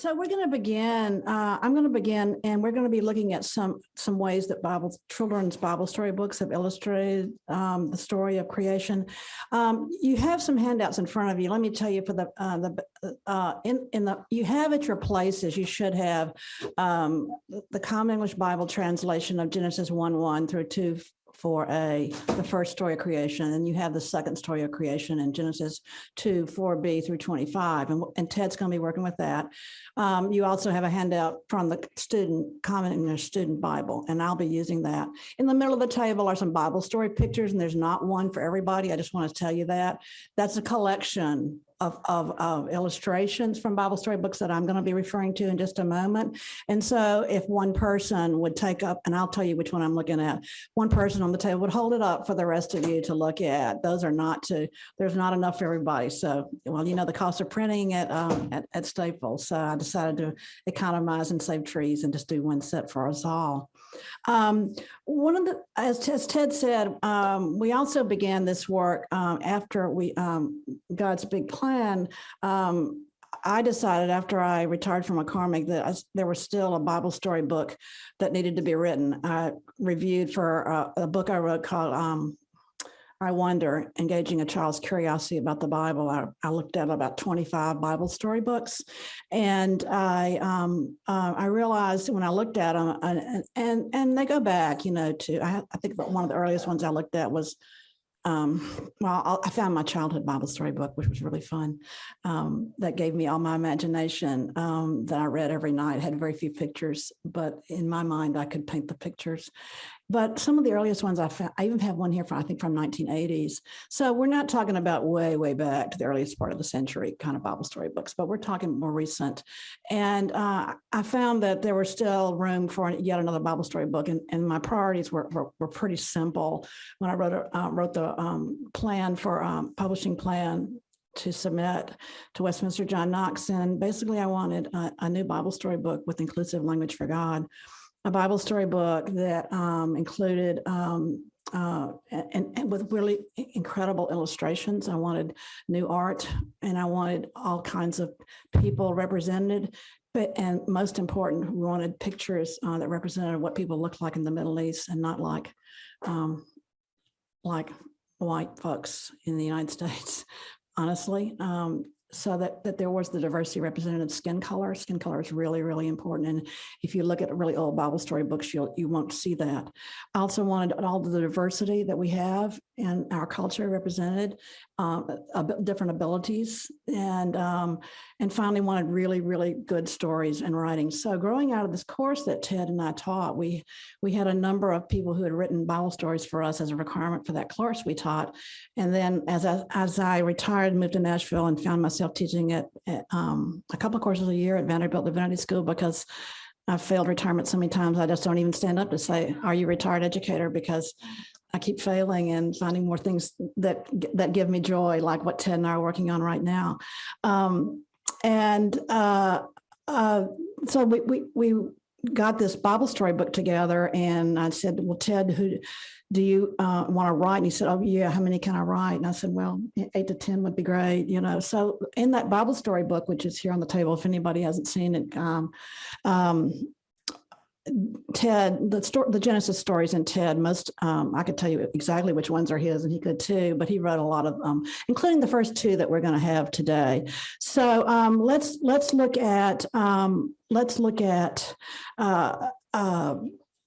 So we're going to begin. I'm going to begin, and we're going to be looking at some ways that children's Bible story books have illustrated the story of creation. You have some handouts in front of you. Let me tell you, for you have at your places, you should have the Common English Bible translation of Genesis 1:1 through 2:4a, the first story of creation, and you have the second story of creation in Genesis 2:4b through 25, and Ted's going to be working with that. You also have a handout from the Common English Student Bible, and I'll be using that. In the middle of the table are some Bible story pictures, and there's not one for everybody. I just want to tell you that. That's a collection of illustrations from Bible story books that I'm going to be referring to in just a moment. And so if one person would take up, and I'll tell you which one I'm looking at, one person on the table would hold it up for the rest of you to look at. Those are there's not enough for everybody. So, well, you know, the cost of printing at Staples. So I decided to economize and save trees and just do one set for us all. As Ted said, we also began this work after God's big plan. I decided after I retired from McCormick that there was still a Bible story book that needed to be written. I reviewed for a book I wrote called I Wonder, Engaging a Child's Curiosity About the Bible. I looked at about 25 Bible story books, and I realized when I looked at them, and they go back, you know, I think one of the earliest ones I looked at was, I found my childhood Bible story book, which was really fun. That gave me all my imagination that I read every night. It had very few pictures, but in my mind, I could paint the pictures. But some of the earliest ones I found, I even have one here from 1980s. So we're not talking about way, way back to the earliest part of the century kind of Bible story books, but we're talking more recent. And I found that there was still room for yet another Bible story book, and my priorities were pretty simple when I wrote the plan for publishing plan to submit to Westminster John Knox. And basically I wanted a new Bible story book with inclusive language for God, a Bible story book that included and with really incredible illustrations. I wanted new art, and I wanted all kinds of people represented. And most important, we wanted pictures that represented what people looked like in the Middle East, and not like white folks in the United States, honestly. So that there was the diversity represented. Skin color. Skin color is really, really important. And if you look at really old Bible story books, you won't see that. I also wanted all the diversity that we have in our culture represented, different abilities, and finally wanted really, really good stories and writing. So growing out of this course that Ted and I taught, we had a number of people who had written Bible stories for us as a requirement for that course we taught. And then as I retired, moved to Nashville, and found myself teaching at a couple of courses a year at Vanderbilt Divinity School, because I failed retirement so many times I just don't even stand up to say, "Are you a retired educator?" Because I keep failing and finding more things that give me joy, like what Ted and I are working on right now. So we got this Bible story book together, and I said, "Well, Ted, who do you want to write?" And he said, "Oh yeah, how many can I write?" And I said, "Well, 8 to 10 would be great, you know." So in that Bible story book, which is here on the table, if anybody hasn't seen it, Ted, the Genesis stories in Ted, I could tell you exactly which ones are his, and he could too, but he wrote a lot of them, including the first two that we're going to have today. So let's look at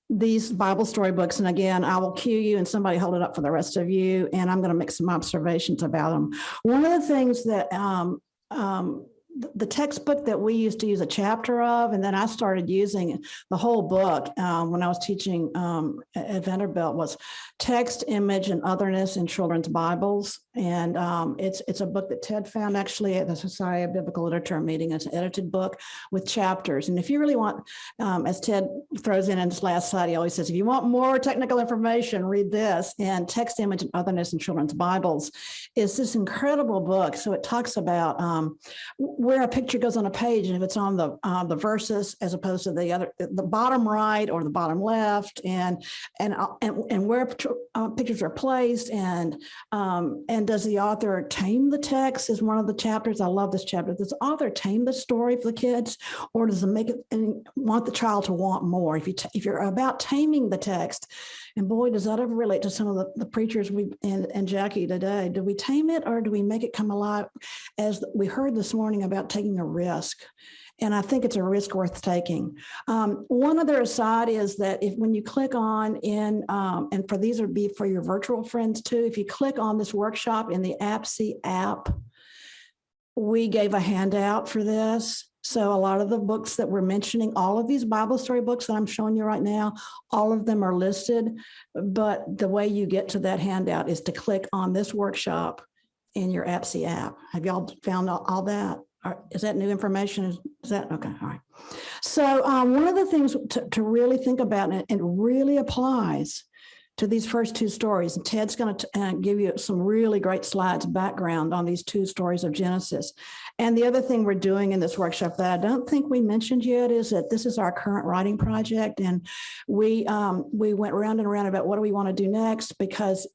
these Bible story books. And again, I will cue you and somebody hold it up for the rest of you, and I'm going to make some observations about them. One of the things that the textbook that we used to use a chapter of, and then I started using the whole book when I was teaching at Vanderbilt, was Text, Image, and Otherness in Children's Bibles. And it's a book that Ted found actually at the Society of Biblical Literature meeting. It's an edited book with chapters. And if you really want, as Ted throws in his last slide, he always says, if you want more technical information, read this. And Text, Image, and Otherness in Children's Bibles is this incredible book. So it talks about where a picture goes on a page, and if it's on the verses as opposed to the bottom right or the bottom left, and where pictures are placed, and does the author tame the text is one of the chapters. I love this chapter. Does the author tame the story for the kids, or does it make it and want the child to want more? If you're about taming the text, and boy, does that ever relate to some of the preachers and Jackie today. Do we tame it, or do we make it come alive? As we heard this morning about taking a risk. And I think it's a risk worth taking. One other aside is that when you click on and for these would be for your virtual friends too, if you click on this workshop in the APCE app, we gave a handout for this. So a lot of the books that we're mentioning, all of these Bible story books that I'm showing you right now, all of them are listed. But the way you get to that handout is to click on this workshop in your APCE app. Have y'all found all that? Is that new information? Is that okay? All right. So one of the things to really think about, and it really applies to these first two stories, and Ted's going to give you some really great slides background on these two stories of Genesis. And the other thing we're doing in this workshop that I don't think we mentioned yet is that this is our current writing project, and we went round and around about what do we want to do next, because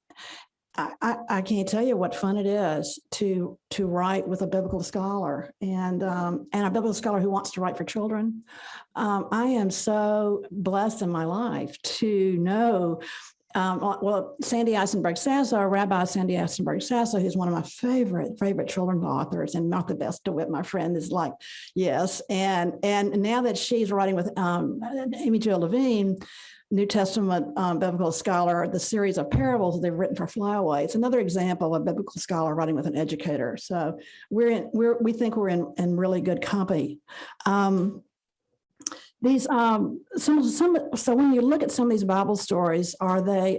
I can't tell you what fun it is to write with a biblical scholar and a biblical scholar who wants to write for children. I am so blessed in my life to know. Sandy Eisenberg Sasso, Rabbi Sandy Eisenberg Sasso, who's one of my favorite children's authors, and not the best to wit, my friend, is like, yes. And now that she's writing with Amy Jo Levine, New Testament biblical scholar, the series of parables they've written for Flyaway. It's another example of a biblical scholar writing with an educator. So we think we're in really good company. So when you look at some of these Bible stories, are they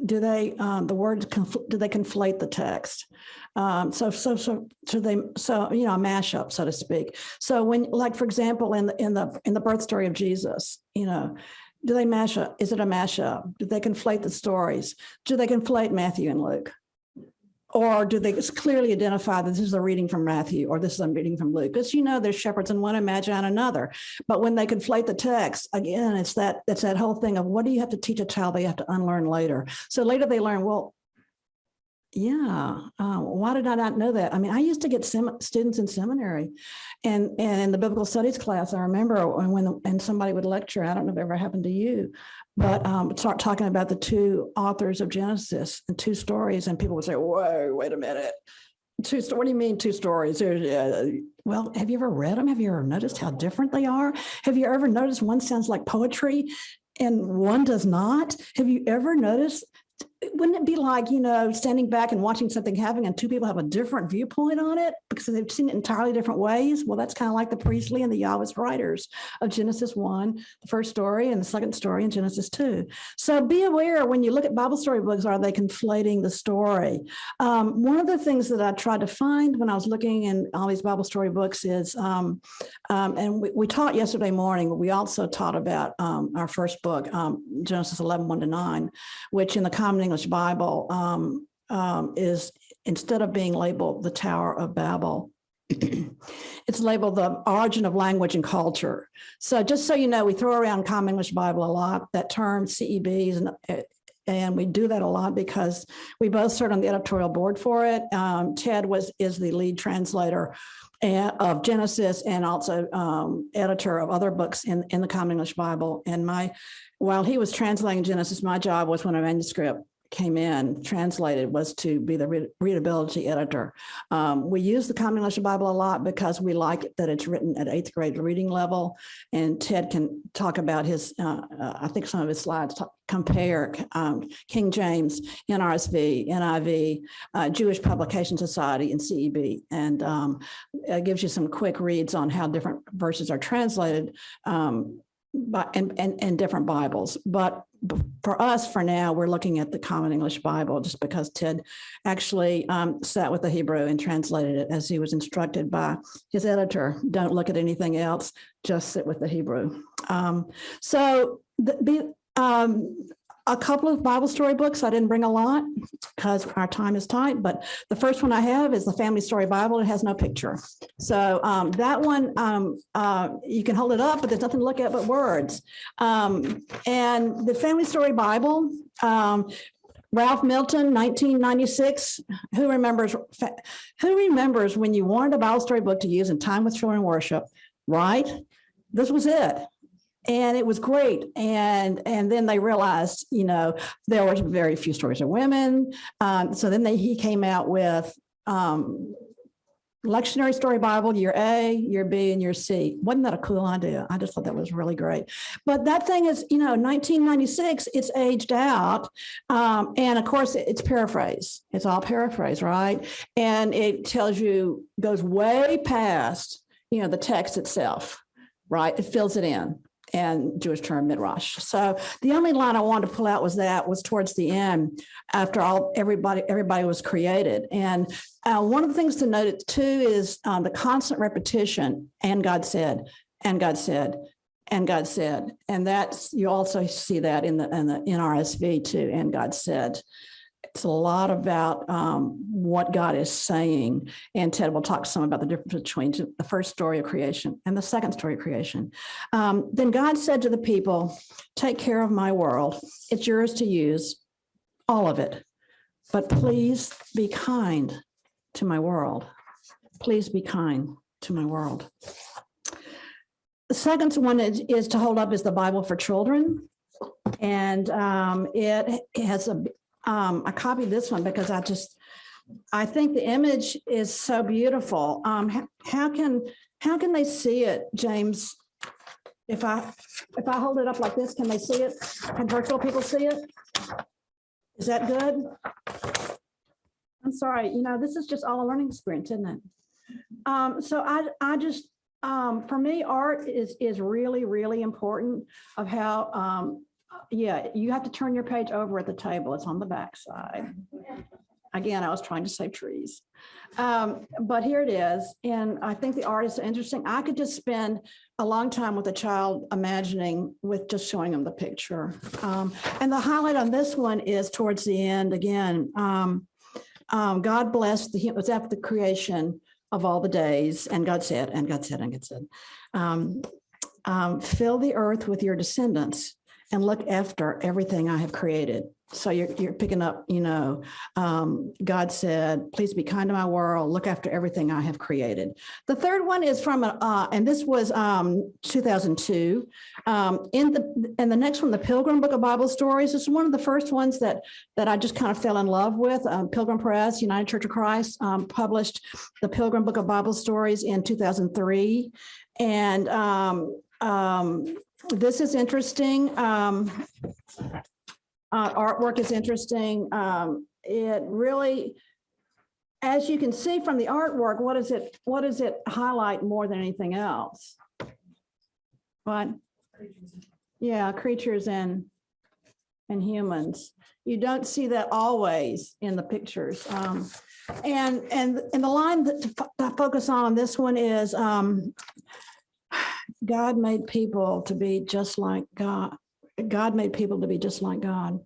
do they conflate the text? A mashup, so to speak. So when, like for example, in the birth story of Jesus, do they mash up? Is it a mashup? Do they conflate the stories? Do they conflate Matthew and Luke? Or do they clearly identify that this is a reading from Matthew or this is a reading from Luke? Because there's shepherds in one and magi in another. But when they conflate the text, again, it's that whole thing of what do you have to teach a child they have to unlearn later? So later they learn, well, why did I not know that? I mean, I used to get students in seminary and in the biblical studies class, I remember when somebody would lecture, I don't know if it ever happened to you, but start talking about the two authors of Genesis and two stories, and people would say, whoa, wait a minute. What do you mean two stories? Well, have you ever read them? Have you ever noticed how different they are? Have you ever noticed one sounds like poetry and one does not? Have you ever noticed? Wouldn't it be like, standing back and watching something happen and two people have a different viewpoint on it because they've seen it entirely different ways? Well, that's kind of like the Priestley and the Yahwist writers of Genesis 1, the first story, and the second story in Genesis 2. So be aware when you look at Bible story books, are they conflating the story? One of the things that I tried to find when I was looking in all these Bible story books is, and we taught yesterday morning, but we also taught about our first book, Genesis 11, 1-9, which in the Common English Bible is, instead of being labeled the Tower of Babel, it's labeled the origin of language and culture. So just so you know, we throw around Common English Bible a lot, that term CEBs, and we do that a lot because we both served on the editorial board for it. Ted is the lead translator of Genesis and also editor of other books in the Common English Bible. And while he was translating Genesis, my job was, when a manuscript came in, translated, was to be the readability editor. We use the Common English Bible a lot because we like it that it's written at 8th grade reading level. And Ted can talk about his, I think some of his slides compare King James, NRSV, NIV, Jewish Publication Society, and CEB. And it gives you some quick reads on how different verses are translated and different Bibles. But for us, for now, we're looking at the Common English Bible just because Ted actually sat with the Hebrew and translated it as he was instructed by his editor. Don't look at anything else, just sit with the Hebrew. a couple of Bible story books. I didn't bring a lot because our time is tight, but the first one I have is the Family Story Bible. It has no picture. So that one, you can hold it up, but there's nothing to look at but words. And the Family Story Bible, Ralph Milton, 1996. Who remembers when you wanted a Bible story book to use in time with children worship, right? This was it. And it was great. And then they realized, there were very few stories of women. So then he came out with Lectionary Story Bible, year A, year B, and year C. Wasn't that a cool idea? I just thought that was really great. But that thing is, 1996, it's aged out. And of course, it's paraphrased. It's all paraphrased, right? And it tells you, goes way past, the text itself, right? It fills it in. And Jewish term midrash. So the only line I wanted to pull out was towards the end, after everybody was created. And one of the things to note too is the constant repetition. And God said, and God said, and God said, and you also see that in the NRSV too. And God said. It's a lot about what God is saying. And Ted will talk some about the difference between the first story of creation and the second story of creation. Then God said to the people, take care of my world. It's yours to use, all of it. But please be kind to my world. Please be kind to my world. The second one is to hold up is the Bible for children. And it has I copied this one because I think the image is so beautiful. How can they see it, James? If I hold it up like this, can they see it? Can virtual people see it? Is that good? I'm sorry, this is just all a learning experience, isn't it? So I just, for me, art is really, really important of how, you have to turn your page over at the table. It's on the back side. Again, I was trying to save trees. But here it is. And I think the art is interesting. I could just spend a long time with a child imagining with just showing them the picture. And the highlight on this one is towards the end again. God blessed it was after the creation of all the days. And God said, and God said, and God said, fill the earth with your descendants and look after everything I have created. So you're picking up, God said, please be kind to my world, look after everything I have created. The third one is from, and this was 2002. And the next one, the Pilgrim Book of Bible Stories, is one of the first ones that I just kind of fell in love with. Pilgrim Press, United Church of Christ, published the Pilgrim Book of Bible Stories in 2003. And this is interesting. Artwork is interesting. It really, as you can see from the artwork, what does it highlight more than anything else? What? Yeah, creatures and humans. You don't see that always in the pictures. And the line that I focus on this one is God made people to be just like God. God made people to be just like God.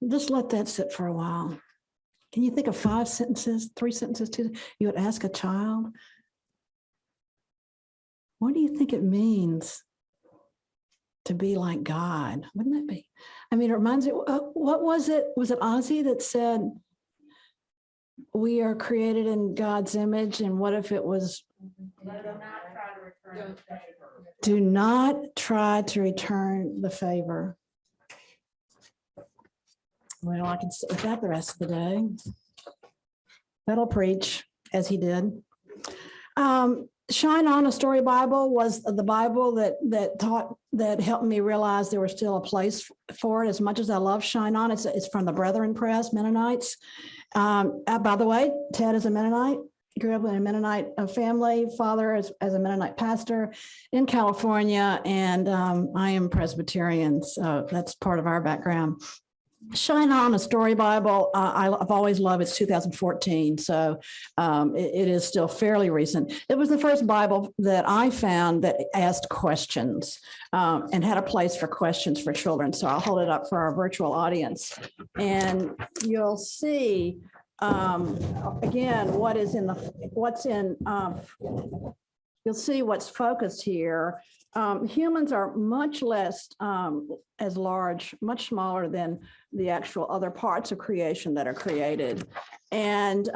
Just let that sit for a while. Can you think of 5 sentences, 3 sentences you would ask a child? What do you think it means to be like God? Wouldn't that be? I mean, it reminds me, what was it? Was it Ozzy that said, we are created in God's image? And what if it was, do not try to return the favor. Well, I can sit with that the rest of the day. That'll preach, as he did. Shine On, a Story Bible, was the Bible that helped me realize there was still a place for it. As much as I love Shine On, it's from the Brethren Press, Mennonites. By the way, Ted is a Mennonite. Grew up in a Mennonite family, father as a Mennonite pastor in California, and I am Presbyterian, so that's part of our background. Shine On, a story Bible. I've always loved it's 2014, so it is still fairly recent. It was the first Bible that I found that asked questions and had a place for questions for children. So I'll hold it up for our virtual audience. And you'll see, again, you'll see what's focused here. Humans are much less as large, much smaller than the actual other parts of creation that are created. And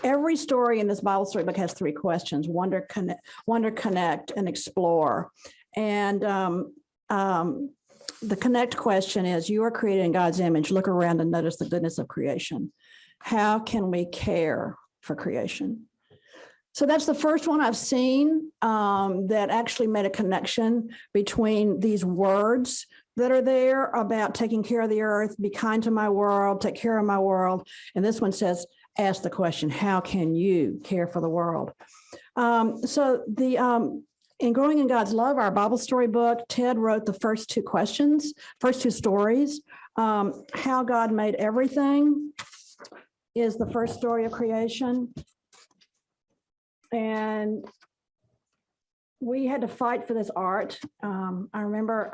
every story in this Bible storybook has three questions: wonder, connect, and explore. And the connect question is, you are created in God's image. Look around and notice the goodness of creation. How can we care for creation? So that's the first one I've seen that actually made a connection between these words that are there about taking care of the earth, be kind to my world, take care of my world. And this one says, ask the question, how can you care for the world? In Growing in God's Love, our Bible story book, Ted wrote the first two stories. How God made everything is the first story of creation. And we had to fight for this art. I remember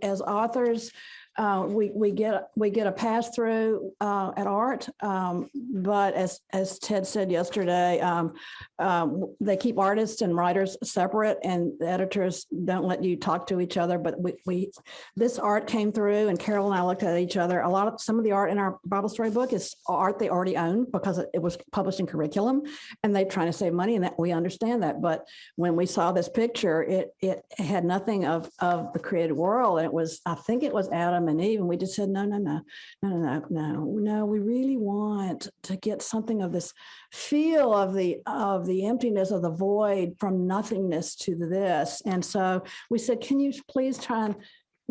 as authors, we get a pass through at art, but as Ted said yesterday, they keep artists and writers separate, and the editors don't let you talk to each other. But this art came through, and Carol and I looked at each other. Some of the art in our Bible story book is art they already own because it was published in curriculum, and they're trying to save money, and that we understand that. But when we saw this picture, it had nothing of the created world, and I think it was Adam and Eve, and we just said, no, we really want to get something of this feel of the emptiness, of the void, from nothingness to this. And so we said, can you please try and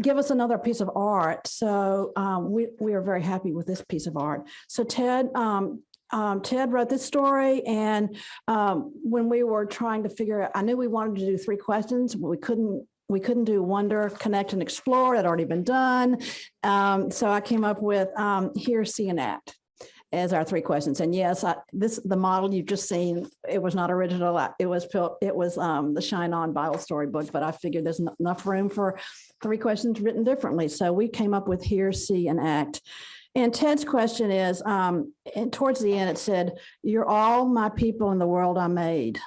give us another piece of art? So we are very happy with this piece of art. So Ted wrote this story, and when we were trying to figure out, I knew we wanted to do three questions, but we couldn't do wonder, connect, and explore. It had already been done. So I came up with hear, see, and act as our three questions. And yes, the model you've just seen, it was not original. It was the Shine On Bible story book, but I figured there's enough room for three questions written differently. So we came up with hear, see, and act. And Ted's question is, and towards the end, it said, you're all my people in the world I made.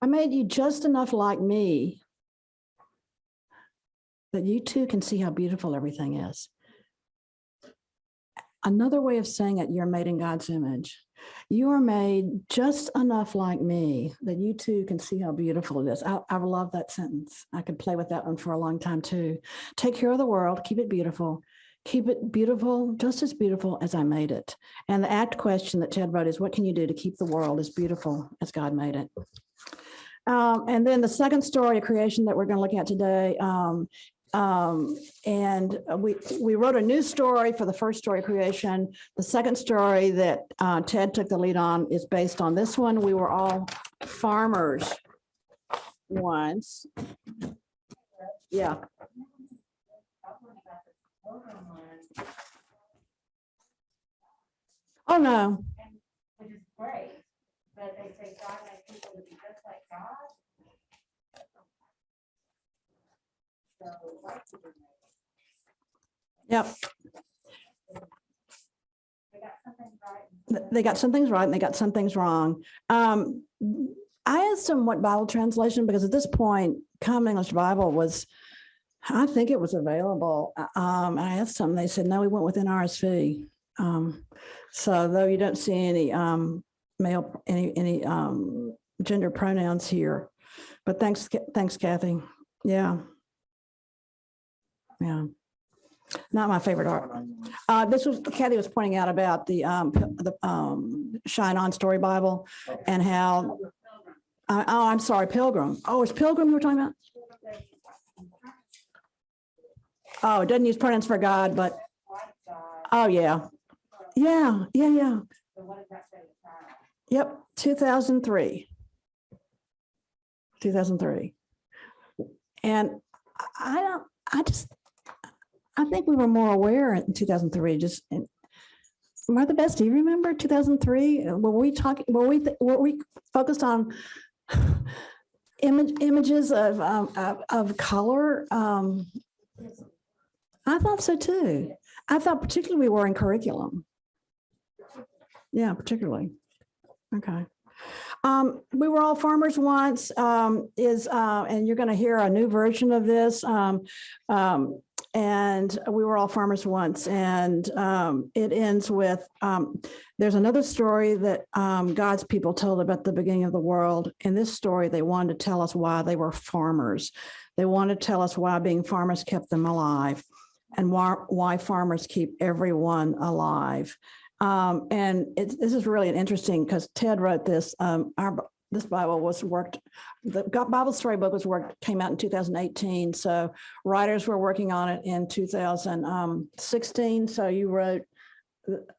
I made you just enough like me that you too can see how beautiful everything is. Another way of saying it, you're made in God's image. You are made just enough like me that you too can see how beautiful it is. I love that sentence. I could play with that one for a long time too. Take care of the world, keep it beautiful. Keep it beautiful, just as beautiful as I made it. And the act question that Ted wrote is, what can you do to keep the world as beautiful as God made it? And then the second story of creation that we're going to look at today, and we wrote a new story for the first story of creation. The second story that Ted took the lead on is based on this one. We were all farmers once. Yeah. Oh, no. Which is great, but they say God made people to be just like God. So, yep. They got something right. They got some things right and they got some things wrong. I asked them what Bible translation, because at this point, Common English Bible was, I think it was available. I asked them, they said, no, we went with NRSV. So though you don't see any male, any gender pronouns here, but thanks, Kathy. Yeah. Yeah. Not my favorite art. This was, Kathy was pointing out about the Shine On Story Bible and how, I'm sorry, Pilgrim. Oh, it's Pilgrim you were talking about? Oh, it doesn't use pronouns for God, but, oh yeah. Yeah. Yep, 2003. And I I think we were more aware in 2003. Martha Best, do you remember 2003? Were we focused on images of color? I thought so too. I thought particularly we were in curriculum. Yeah, particularly. Okay. We were all farmers once and you're going to hear a new version of this. And we were all farmers once, and it ends with, there's another story that God's people told about the beginning of the world. In this story, they wanted to tell us why they were farmers. They wanted to tell us why being farmers kept them alive, and why farmers keep everyone alive. And this is really interesting because Ted wrote this. This Bible was worked, the Bible storybook was worked, came out in 2018. So writers were working on it in 2016. So you wrote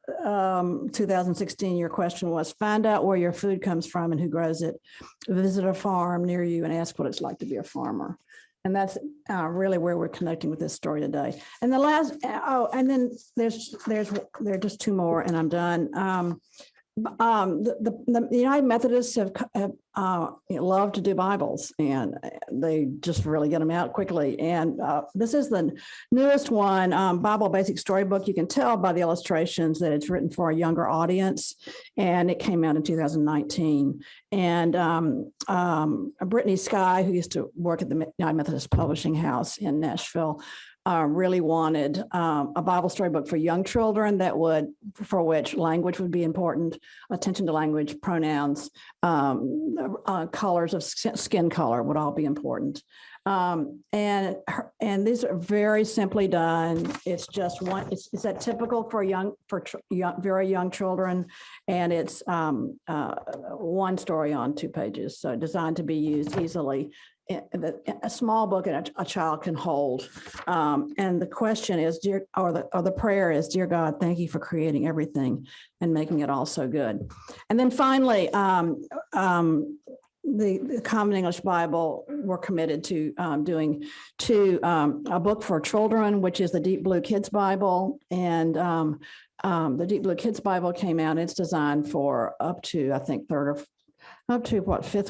2016, your question was, find out where your food comes from and who grows it. Visit a farm near you and ask what it's like to be a farmer. And that's really where we're connecting with this story today. And the last, and then there are just two more and I'm done. The United Methodists have love to do Bibles, and they just really get them out quickly. And this is the newest one, Bible Basic Storybook. You can tell by the illustrations that it's written for a younger audience, and it came out in 2019. And Brittany Skye, who used to work at the United Methodist Publishing House in Nashville, really wanted a Bible storybook for young children for which language would be important, attention to language, pronouns, colors of skin color would all be important. And these are very simply done. It's just one, it's that typical for very young children. And it's one story on 2 pages. So designed to be used easily. A small book and a child can hold. And the question is, or the prayer is, dear God, thank you for creating everything and making it all so good. And then finally, the Common English Bible, we're committed to doing a book for children, which is the Deep Blue Kids Bible. And the Deep Blue Kids Bible came out. It's designed for up to, I think, fifth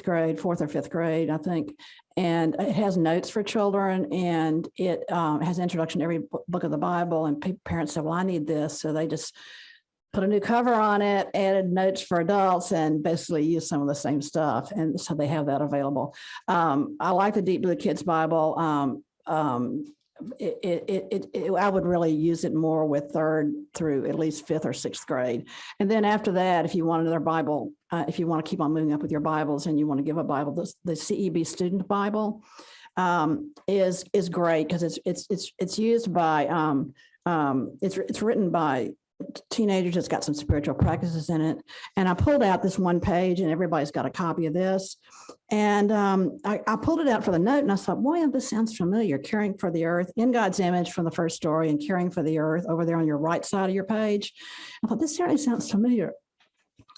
grade, 4th or 5th grade, I think. And it has notes for children, and it has introduction to every book of the Bible. And parents said, well, I need this. So they just put a new cover on it, added notes for adults, and basically used some of the same stuff. And so they have that available. I like the Deep Blue Kids Bible. I would really use it more with 3rd through at least 5th or 6th grade. And then after that, if you want another Bible, if you want to keep on moving up with your Bibles and you want to give a Bible, the CEB Student Bible is great because it's used by, it's written by teenagers. It's got some spiritual practices in it. And I pulled out this one page, and everybody's got a copy of this. And I pulled it out for the note, and I thought, boy, this sounds familiar. Caring for the earth, in God's image from the first story, and caring for the earth over there on your right side of your page. I thought, this certainly sounds familiar.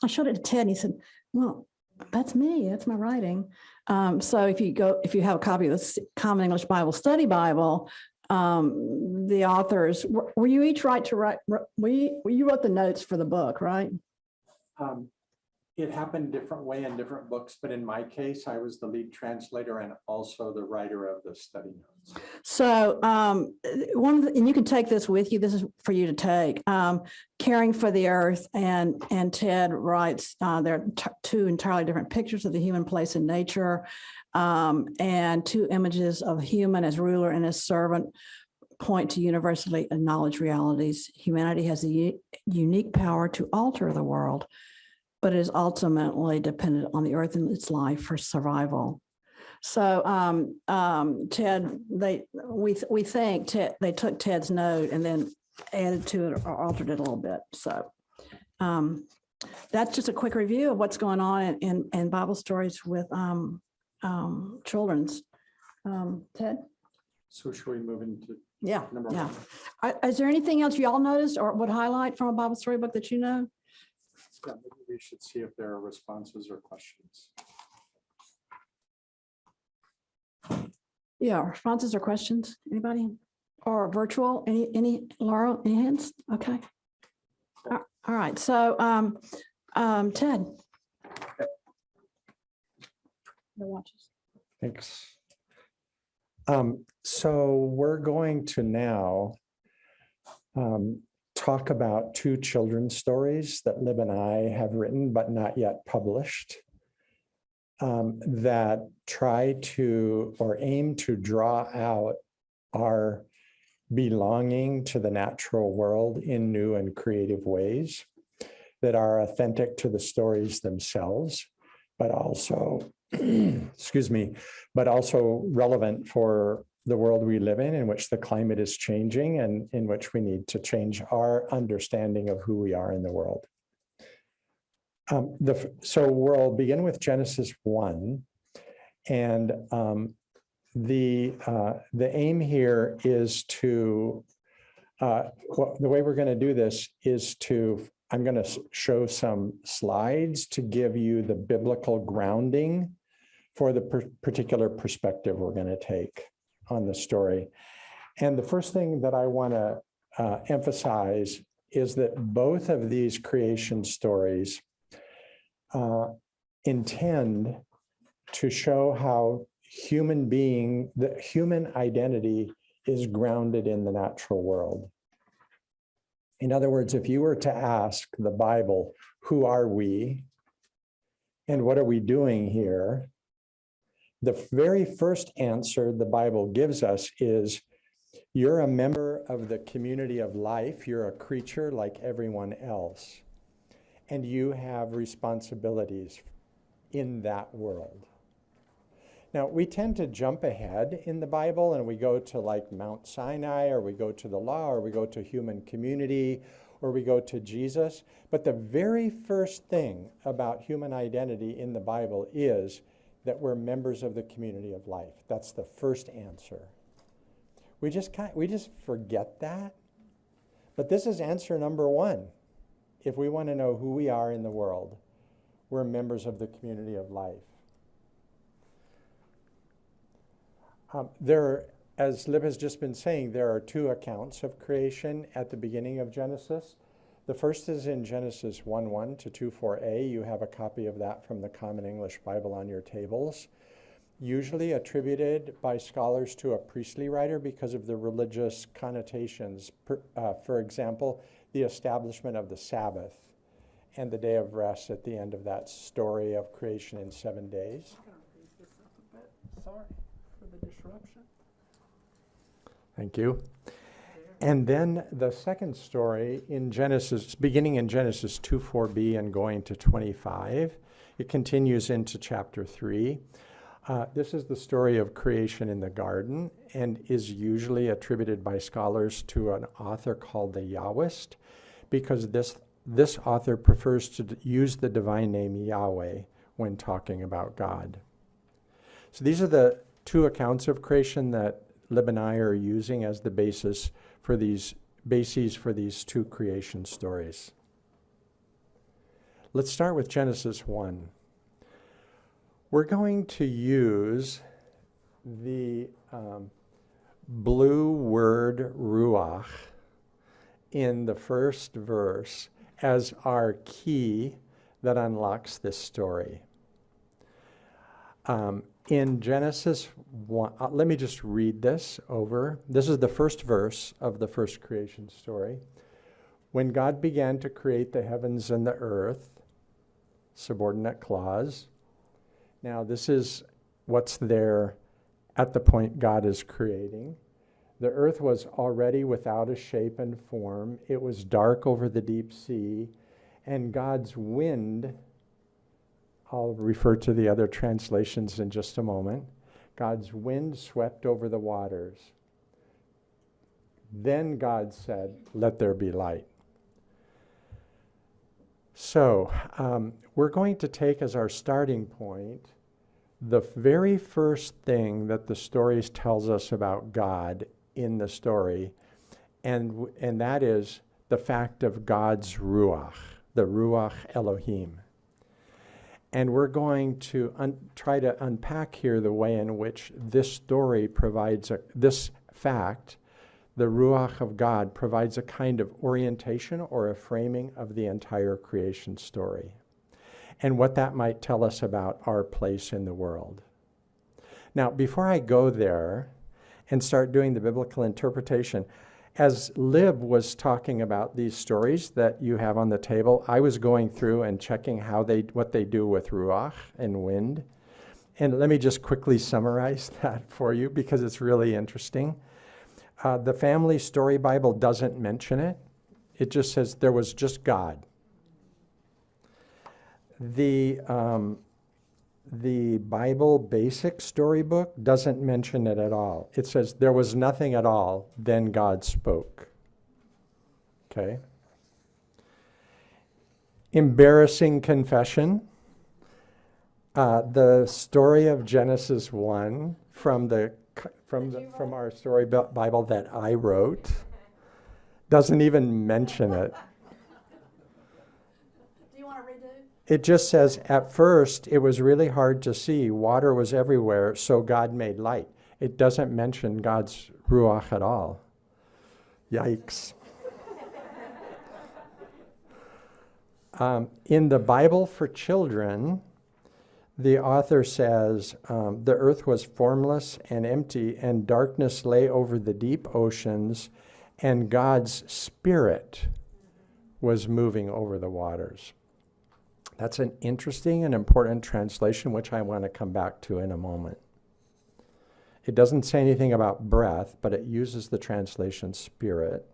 I showed it to Ted, and he said, well, that's me. That's my writing. So if you have a copy of the Common English Bible Study Bible, the authors, were you each right to write? You wrote the notes for the book, right? It happened different way in different books, but in my case, I was the lead translator and also the writer of the study notes. So and you can take this with you. This is for you to take. Caring for the earth, and Ted writes, there are 2 entirely different pictures of the human place in nature, and 2 images of human as ruler and as servant point to universally acknowledged realities. Humanity has a unique power to alter the world, but it is ultimately dependent on the earth and its life for survival. So Ted, we think they took Ted's note and then added to it or altered it a little bit. So that's just a quick review of what's going on in Bible stories with children's. Ted? So should we move into number 1? Is there anything else y'all noticed or would highlight from a Bible storybook that you know? Yeah, maybe we should see if there are responses or questions. Yeah, responses or questions? Anybody? or virtual? Any, Laura, any hands? Okay. All right, so Ted. The watches. Thanks. So we're going to now talk about two children's stories that Lib and I have written but not yet published, that try to or aim to draw out our belonging to the natural world in new and creative ways that are authentic to the stories themselves, but also, excuse me, but also relevant for the world we live in which the climate is changing and in which we need to change our understanding of who we are in the world. So we'll begin with Genesis 1. And the aim here is to, the way we're going to do this is to, I'm going to show some slides to give you the biblical grounding for the particular perspective we're going to take on the story. And the first thing that I want to emphasize is that both of these creation stories intend to show how the human identity is grounded in the natural world. In other words, if you were to ask the Bible, who are we and what are we doing here? The very first answer the Bible gives us is, you're a member of the community of life. You're a creature like everyone else. And you have responsibilities in that world. Now, we tend to jump ahead in the Bible and we go to like Mount Sinai, or we go to the law, or we go to human community, or we go to Jesus. But the very first thing about human identity in the Bible is that we're members of the community of life. That's the first answer. We just forget that. But this is answer number one. If we want to know who we are in the world, we're members of the community of life. As Lib has just been saying, there are two accounts of creation at the beginning of Genesis. The first is in Genesis 1:1 to 2:4a. You have a copy of that from the Common English Bible on your tables, usually attributed by scholars to a priestly writer because of the religious connotations. For example, the establishment of the Sabbath and the day of rest at the end of that story of creation in 7 days. I'm going to raise this up a bit. Sorry for the disruption. Thank you. And then the second story in Genesis, beginning in Genesis 2:4b and going to 25, it continues into chapter 3. This is the story of creation in the garden and is usually attributed by scholars to an author called the Yahwist, because this author prefers to use the divine name Yahweh when talking about God. So these are the two accounts of creation that Lib and I are using as the bases for these two creation stories. Let's start with Genesis 1. We're going to use the blue word ruach in the first verse as our key that unlocks this story. In Genesis 1, let me just read this over. This is the first verse of the first creation story. When God began to create the heavens and the earth, subordinate clause. Now, this is what's there at the point God is creating. The earth was already without a shape and form. It was dark over the deep sea, and God's wind, I'll refer to the other translations in just a moment. God's wind swept over the waters. Then God said, "Let there be light." So we're going to take as our starting point the very first thing that the story tells us about God in the story, and that is the fact of God's Ruach, the Ruach Elohim. And we're going to try to unpack here the way in which this story provides this fact, the Ruach of God provides a kind of orientation or a framing of the entire creation story and what that might tell us about our place in the world. Now, before I go there and start doing the biblical interpretation, as Lib was talking about these stories that you have on the table, I was going through and checking what they do with Ruach and wind. And let me just quickly summarize that for you because it's really interesting. The Family Story Bible doesn't mention it. It just says there was just God. The Bible Basic Storybook doesn't mention it at all. It says there was nothing at all, then God spoke. Okay? Embarrassing confession. The story of Genesis 1 from our story Bible that I wrote doesn't even mention it. Do you want to redo? It just says, at first, it was really hard to see. Water was everywhere, so God made light. It doesn't mention God's Ruach at all. Yikes. In the Bible for children, the author says, the earth was formless and empty, and darkness lay over the deep oceans, and God's Spirit was moving over the waters. That's an interesting and important translation, which I want to come back to in a moment. It doesn't say anything about breath, but it uses the translation Spirit.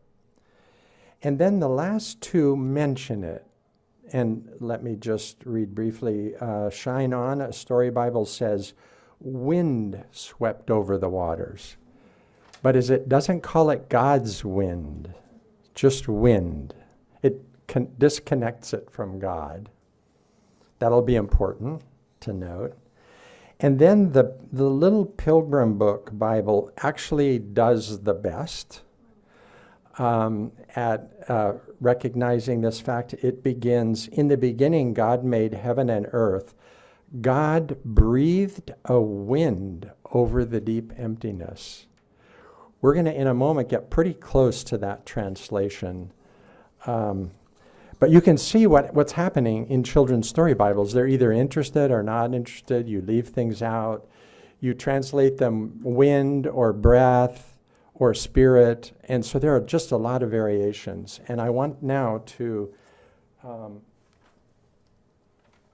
And then the last two mention it. And let me just read briefly. Shine On, a story Bible, says, wind swept over the waters. But it doesn't call it God's wind, just wind. It disconnects it from God. That'll be important to note. And then the Little Pilgrim Book Bible actually does the best at recognizing this fact. It begins, in the beginning, God made heaven and earth. God breathed a wind over the deep emptiness. We're going to, in a moment, get pretty close to that translation. But you can see what's happening in children's story Bibles. They're either interested or not interested. You leave things out. You translate them wind or breath or spirit. And so there are just a lot of variations. And I want now to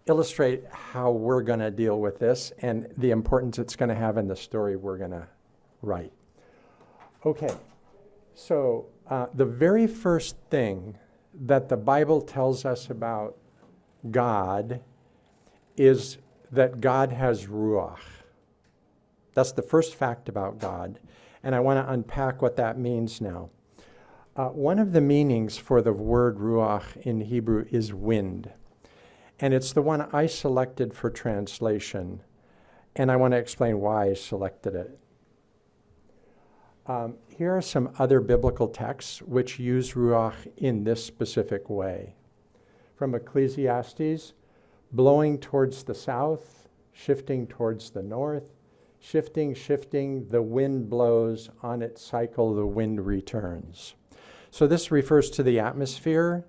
illustrate how we're going to deal with this and the importance it's going to have in the story we're going to write. Okay, so the very first thing that the Bible tells us about God is that God has Ruach. That's the first fact about God. And I want to unpack what that means now. One of the meanings for the word Ruach in Hebrew is wind. And it's the one I selected for translation. And I want to explain why I selected it. Here are some other biblical texts which use Ruach in this specific way. From Ecclesiastes, blowing towards the south, shifting towards the north, shifting, the wind blows, on its cycle the wind returns. So this refers to the atmosphere,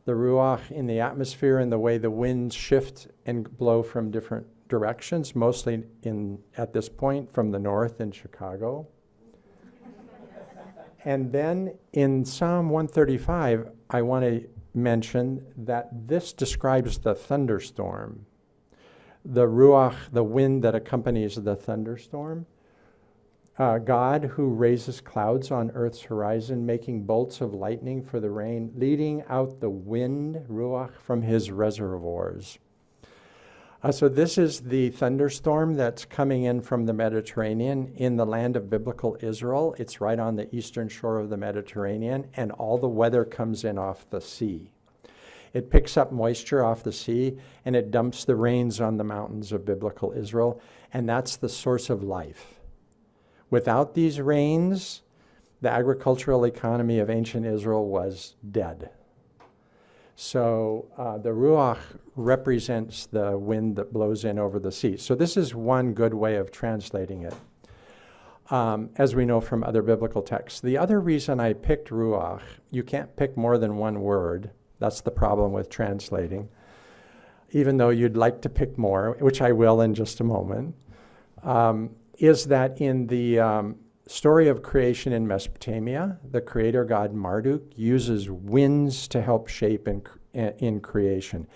the Ruach in the atmosphere and the way the winds shift and blow from different directions, mostly at this point from the north in Chicago. And then in Psalm 135, I want to mention that this describes the thunderstorm. The Ruach, the wind that accompanies the thunderstorm. God who raises clouds on earth's horizon, making bolts of lightning for the rain, leading out the wind, Ruach, from his reservoirs. So this is the thunderstorm that's coming in from the Mediterranean in the land of biblical Israel. It's right on the eastern shore of the Mediterranean, and all the weather comes in off the sea. It picks up moisture off the sea, and it dumps the rains on the mountains of biblical Israel, and that's the source of life. Without these rains, the agricultural economy of ancient Israel was dead. So the Ruach represents the wind that blows in over the sea. So this is one good way of translating it. as we know from other biblical texts. The other reason I picked ruach, you can't pick more than one word. That's the problem with translating. Even though you'd like to pick more, which I will in just a moment, is that in the story of creation in Mesopotamia, the creator god Marduk uses winds to help shape in creation.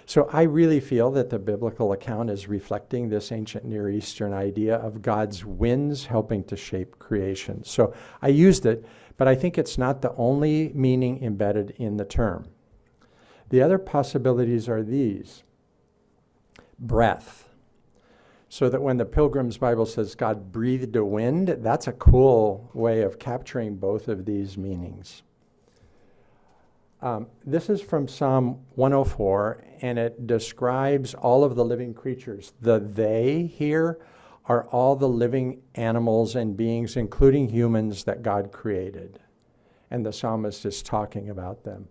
So I really feel that the biblical account is reflecting this ancient Near Eastern idea of God's winds helping to shape creation. So I used it, but I think it's not the only meaning embedded in the term. The other possibilities are these. Breath. So that when the Pilgrim's Bible says God breathed a wind, that's a cool way of capturing both of these meanings. This is from Psalm 104, and it describes all of the living creatures. The they here are all the living animals and beings, including humans, that God created. And the psalmist is talking about them.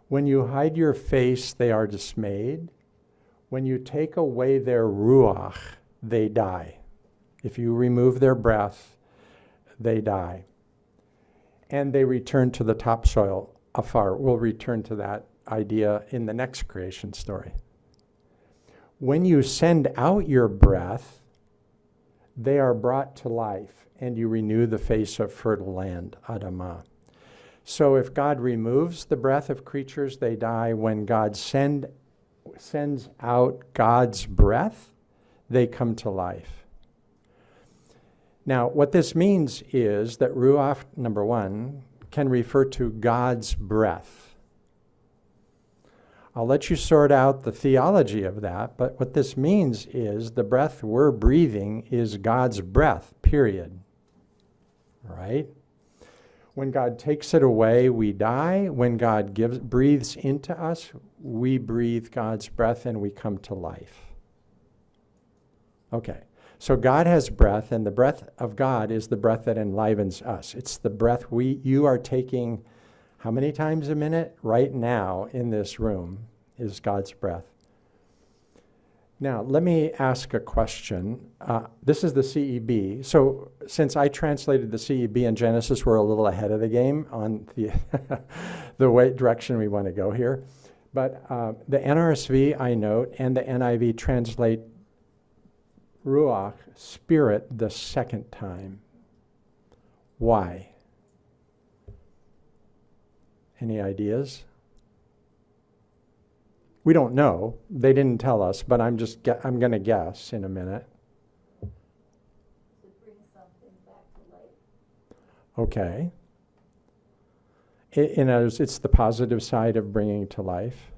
When you hide your face, they are dismayed. When you take away their ruach, they die. If you remove their breath, they die. And they return to the topsoil afar. We'll return to that idea in the next creation story. When you send out your breath, they are brought to life, and you renew the face of fertile land, Adamah. So if God removes the breath of creatures, they die. When God sends out God's breath, they come to life. Now, what this means is that Ruach, number one, can refer to God's breath. I'll let you sort out the theology of that, but what this means is the breath we're breathing is God's breath, period. Right? When God takes it away, we die. When God breathes into us, we breathe God's breath and we come to life. Okay, so God has breath, and the breath of God is the breath that enlivens us. It's the breath you are taking how many times a minute? Right now in this room is God's breath. Now, let me ask a question. This is the CEB. So since I translated the CEB in Genesis, we're a little ahead of the game on the, the direction we want to go here. But the NRSV, I note, and the NIV translate Ruach, spirit, the second time. Why? Any ideas? We don't know. They didn't tell us, but I'm going to guess in a minute. To bring something back to life. Okay. In other words, it's the positive side of bringing to life.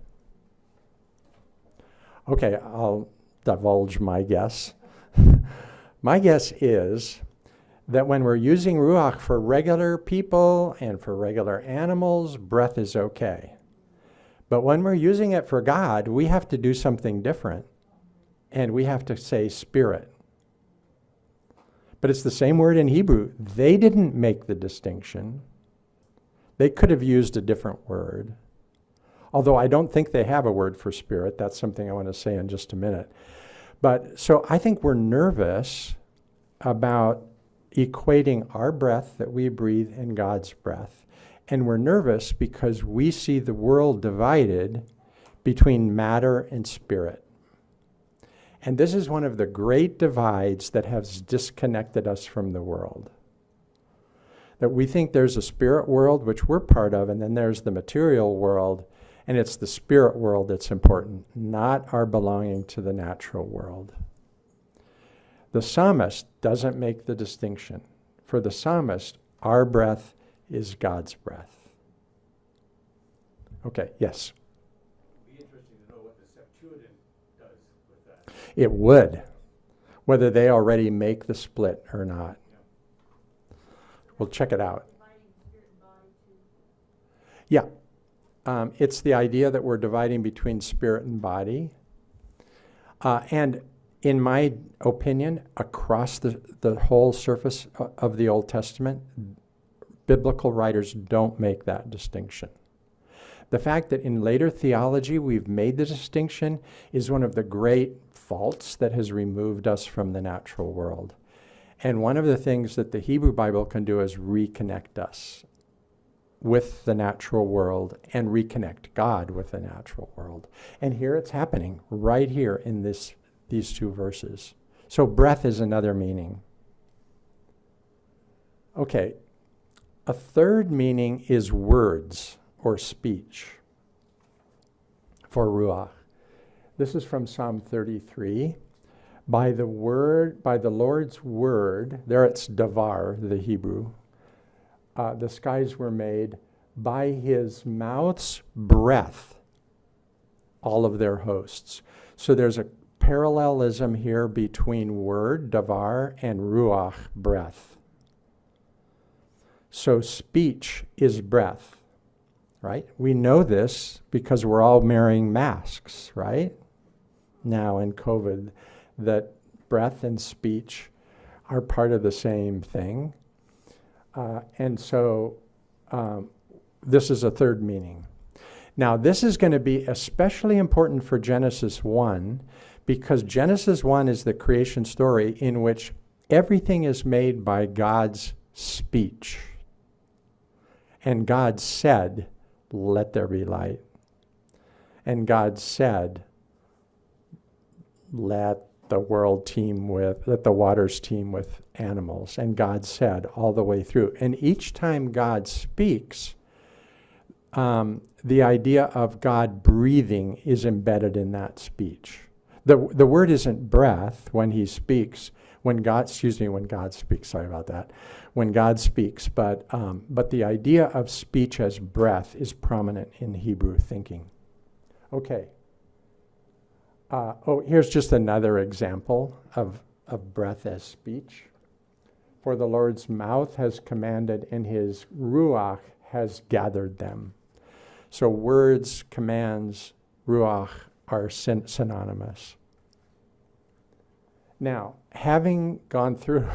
Okay, I'll divulge my guess. My guess is that when we're using Ruach for regular people and for regular animals, breath is okay. But when we're using it for God, we have to do something different. And we have to say spirit. But it's the same word in Hebrew. They didn't make the distinction. They could have used a different word. Although I don't think they have a word for spirit. That's something I want to say in just a minute. But so I think we're nervous about equating our breath that we breathe and God's breath. And we're nervous because we see the world divided between matter and spirit. And this is one of the great divides that has disconnected us from the world. That we think there's a spirit world, which we're part of, and then there's the material world, and it's the spirit world that's important, not our belonging to the natural world. The psalmist doesn't make the distinction. For the psalmist, our breath is God's breath. Okay, yes? It'd be interesting to know what the Septuagint does with that. It would, whether they already make the split or not. Yeah. We'll check it out. Dividing spirit and body too. Yeah. It's the idea that we're dividing between spirit and body. And in my opinion, across the whole surface of the Old Testament, biblical writers don't make that distinction. The fact that in later theology we've made the distinction is one of the great faults that has removed us from the natural world. And one of the things that the Hebrew Bible can do is reconnect us with the natural world and reconnect God with the natural world. And here it's happening right here in these two verses. So breath is another meaning. Okay, a third meaning is words or speech for ruach. This is from Psalm 33. By the Lord's word, there it's davar, the Hebrew, the skies were made. By his mouth's breath, all of their hosts. So there's a parallelism here between word, davar, and ruach, breath. So speech is breath, right? We know this because we're all wearing masks, right? Now in COVID, that breath and speech are part of the same thing. And so this is a third meaning. Now, this is going to be especially important for Genesis 1 because Genesis 1 is the creation story in which everything is made by God's speech. And God said, "Let there be light." And God said, let the waters teem with animals. And God said all the way through. And each time God speaks, the idea of God breathing is embedded in that speech. The word isn't breath when he speaks, when God speaks, sorry about that, when God speaks, but the idea of speech as breath is prominent in Hebrew thinking. Okay. Here's just another example of breath as speech. For the Lord's mouth has commanded, and his ruach has gathered them. So words, commands, ruach are synonymous. Now, having gone through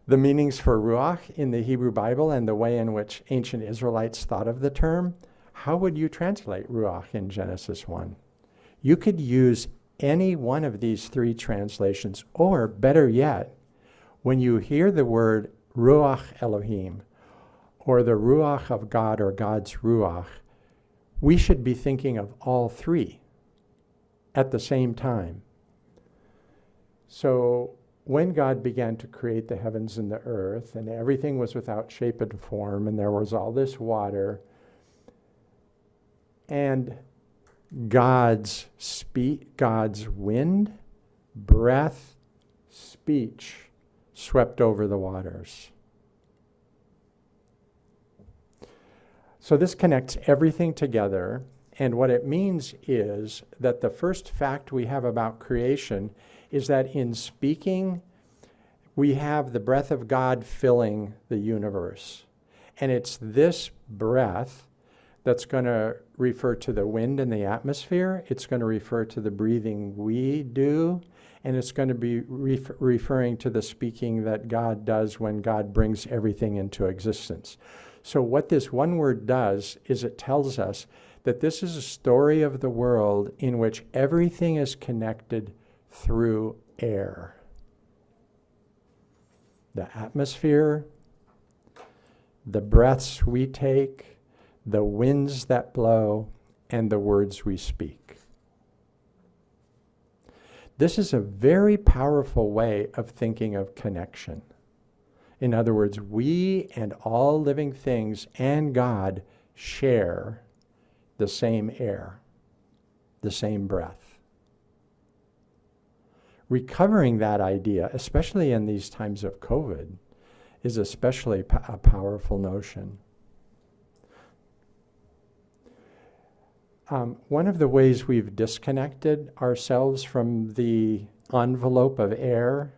the meanings for ruach in the Hebrew Bible and the way in which ancient Israelites thought of the term, how would you translate ruach in Genesis 1? You could use any one of these three translations, or better yet, when you hear the word ruach Elohim, or the ruach of God, or God's ruach, we should be thinking of all three at the same time. So when God began to create the heavens and the earth, and everything was without shape and form, and there was all this water, and God's wind, breath, speech swept over the waters. So this connects everything together, and what it means is that the first fact we have about creation is that in speaking, we have the breath of God filling the universe. And it's this breath that's going to refer to the wind in the atmosphere. It's going to refer to the breathing we do. And it's going to be referring to the speaking that God does when God brings everything into existence. So what this one word does is it tells us that this is a story of the world in which everything is connected through air. The atmosphere, the breaths we take, the winds that blow, and the words we speak. This is a very powerful way of thinking of connection. In other words, we and all living things and God share the same air, the same breath. Recovering that idea, especially in these times of COVID, is especially a powerful notion. One of the ways we've disconnected ourselves from the envelope of air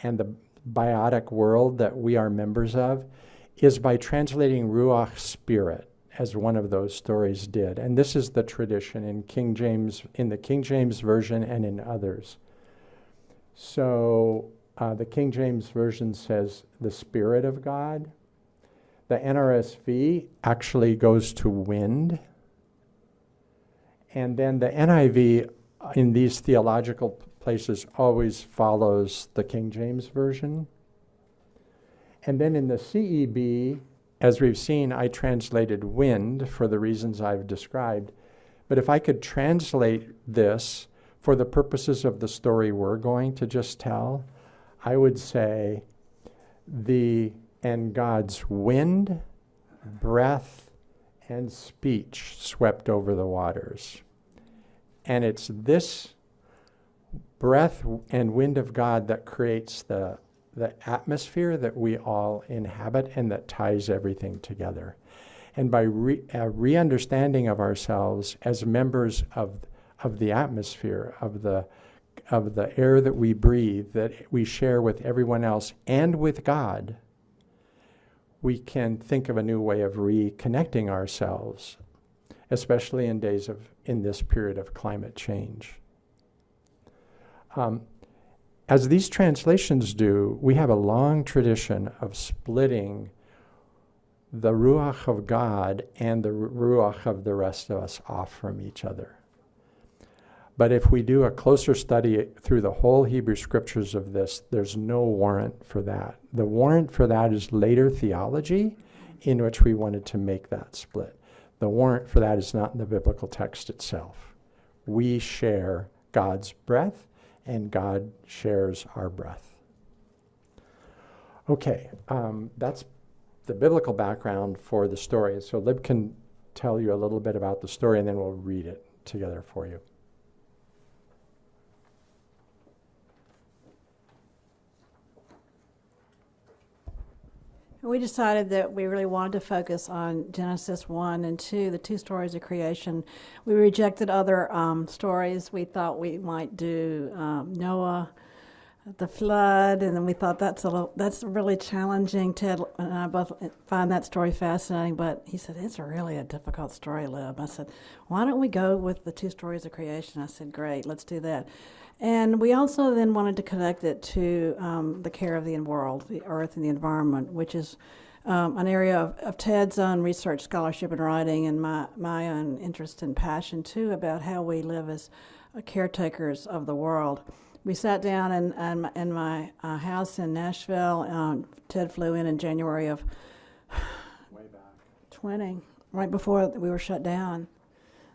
and the biotic world that we are members of is by translating Ruach spirit, as one of those stories did. And this is the tradition in King James, in the King James Version and in others. So the King James Version says the Spirit of God. The NRSV actually goes to wind. And then the NIV, in these theological places always follows the King James Version. And then in the CEB, as we've seen, I translated wind for the reasons I've described. But if I could translate this for the purposes of the story we're going to just tell, I would say and God's wind, breath, and speech swept over the waters. And it's this breath and wind of God that creates the atmosphere that we all inhabit and that ties everything together. And by re-understanding of ourselves as members of the atmosphere, of the air that we breathe, that we share with everyone else and with God, we can think of a new way of reconnecting ourselves, especially in this period of climate change. As these translations do, we have a long tradition of splitting the Ruach of God and the Ruach of the rest of us off from each other. But if we do a closer study through the whole Hebrew scriptures of this, there's no warrant for that. The warrant for that is later theology, in which we wanted to make that split. The warrant for that is not in the biblical text itself. We share God's breath, and God shares our breath. Okay, that's the biblical background for the story. So Lib can tell you a little bit about the story, and then we'll read it together for you. We decided that we really wanted to focus on Genesis 1 and 2, the two stories of creation. We rejected other stories. We thought we might do Noah, the flood, and then we thought that's really challenging. Ted and I both find that story fascinating, but he said, it's really a difficult story, Lib. I said, why don't we go with the two stories of creation? I said, great, let's do that. And we also then wanted to connect it to the care of the world, the earth and the environment, which is an area of Ted's own research, scholarship, and writing, and my own interest and passion, too, about how we live as caretakers of the world. We sat down in my house in Nashville. Ted flew in January of Way back. 20, right before we were shut down.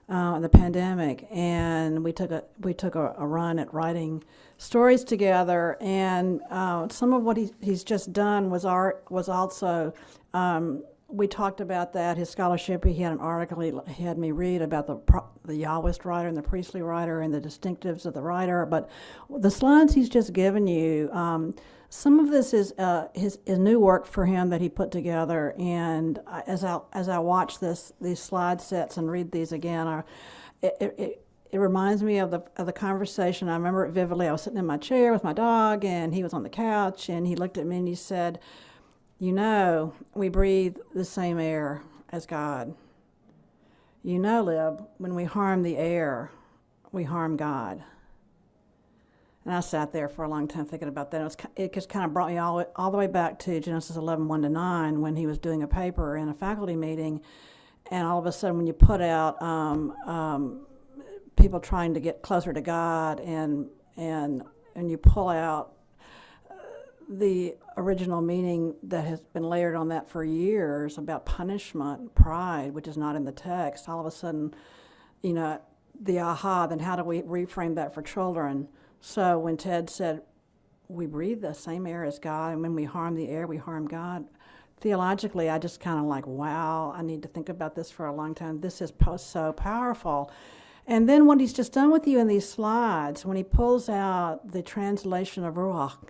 The pandemic, and we took a run at writing stories together. And some of what he's just done was also we talked about that, his scholarship. He had an article he had me read about the Yahwist writer and the priestly writer and the distinctives of the writer. But the slides he's just given you, some of this is his new work for him that he put together. And as I watch these slide sets and read these again, it reminds me of the conversation. I remember it vividly. I was sitting in my chair with my dog, and he was on the couch, and he looked at me and he said, "You know, we breathe the same air as God. You know, Lib, when we harm the air, we harm God." And I sat there for a long time thinking about that. It just kind of brought me all the way back to Genesis 11, 1-9, when he was doing a paper in a faculty meeting. And all of a sudden, when you put out people trying to get closer to God, and you pull out the original meaning that has been layered on that for years about punishment, pride, which is not in the text, all of a sudden, the aha, then how do we reframe that for children? So when Ted said, we breathe the same air as God, and when we harm the air, we harm God, theologically, I just kind of like, wow, I need to think about this for a long time. This is so powerful. And then what he's just done with you in these slides, when he pulls out the translation of Ruach,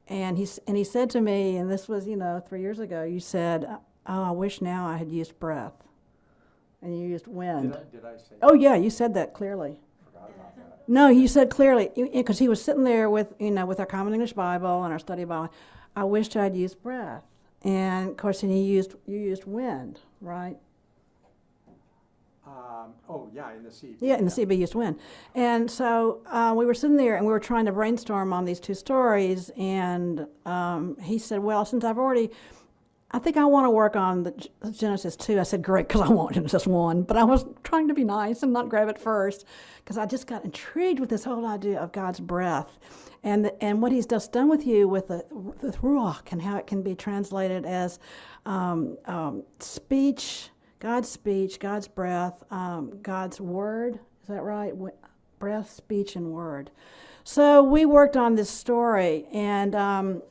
and he said to me, and this was, 3 years ago, you said, oh, I wish now I had used breath. And you used wind. Did I say? Oh, yeah, you said that clearly. Forgot about that. No, you said clearly, because he was sitting there with our Common English Bible and our study Bible. I wished I'd used breath. And, of course, you used wind, right? In the CB. Yeah, in the CB used wind. And so we were sitting there and we were trying to brainstorm on these two stories. And he said, well, since I've already I think I want to work on the Genesis 2. I said, great, because I want Genesis 1. But I was trying to be nice and not grab it first, because I just got intrigued with this whole idea of God's breath and what he's just done with you with the Ruach and how it can be translated as speech, God's breath, God's word. Is that right? Breath, speech, and word. So we worked on this story, and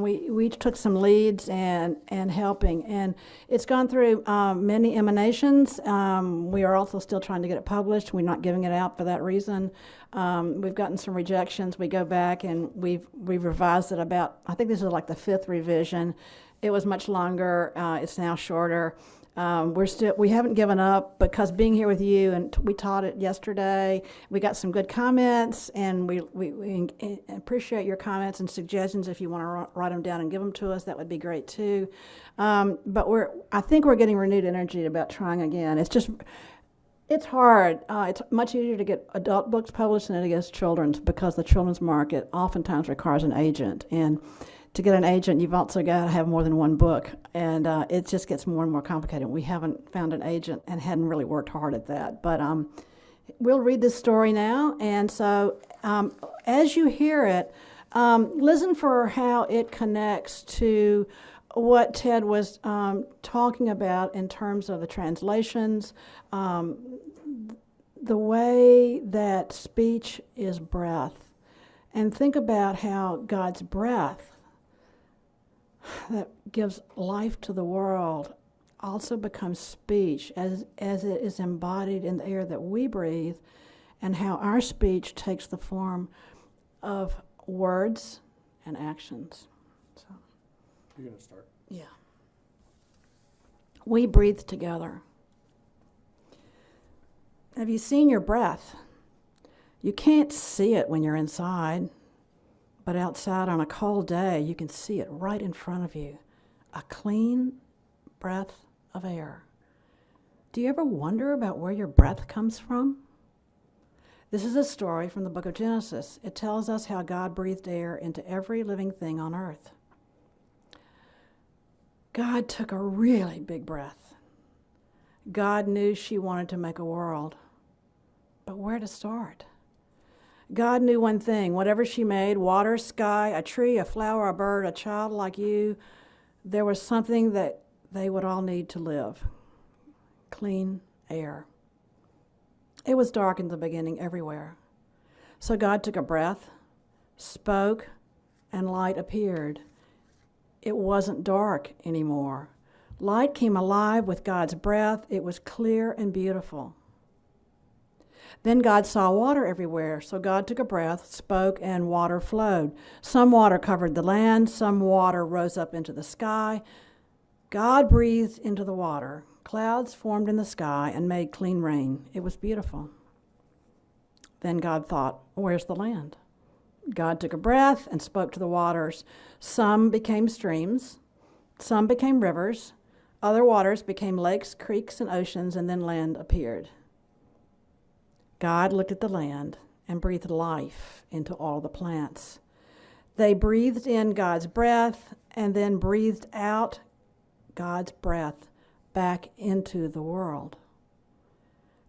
we each took some leads and helping, and it's gone through many emanations. We are also still trying to get it published. We're not giving it out for that reason. We've gotten some rejections. We go back and we've revised it about, I think this is like the 5th revision. It was much longer. It's now shorter. We haven't given up, because being here with you, and we taught it yesterday, we got some good comments, and we appreciate your comments and suggestions. If you want to write them down and give them to us, that would be great too. But I think we're getting renewed energy about trying again. It's hard. It's much easier to get adult books published than it is children's, because the children's market oftentimes requires an agent, and to get an agent, you've also got to have more than one book, and it just gets more and more complicated. We haven't found an agent and hadn't really worked hard at that, but we'll read this story now, and so as you hear it, listen for how it connects to what Ted was talking about in terms of the translations, the way that speech is breath, and think about how God's breath that gives life to the world also becomes speech as it is embodied in the air that we breathe, and how our speech takes the form of words and actions. So, You're going to start. yeah. We breathe together. Have you seen your breath? You can't see it when you're inside. But outside on a cold day, you can see it right in front of you, a clean breath of air. Do you ever wonder about where your breath comes from? This is a story from the book of Genesis. It tells us how God breathed air into every living thing on earth. God took a really big breath. God knew she wanted to make a world, but where to start? God knew one thing: whatever she made, water, sky, a tree, a flower, a bird, a child like you, there was something that they would all need to live: clean air. It was dark in the beginning everywhere. So God took a breath, spoke, and light appeared. It wasn't dark anymore. Light came alive with God's breath. It was clear and beautiful. Then God saw water everywhere, so God took a breath, spoke, and water flowed. Some water covered the land, some water rose up into the sky. God breathed into the water. Clouds formed in the sky and made clean rain. It was beautiful. Then God thought, where's the land? God took a breath and spoke to the waters. Some became streams, some became rivers, other waters became lakes, creeks, and oceans, and then land appeared. God looked at the land and breathed life into all the plants. They breathed in God's breath and then breathed out God's breath back into the world.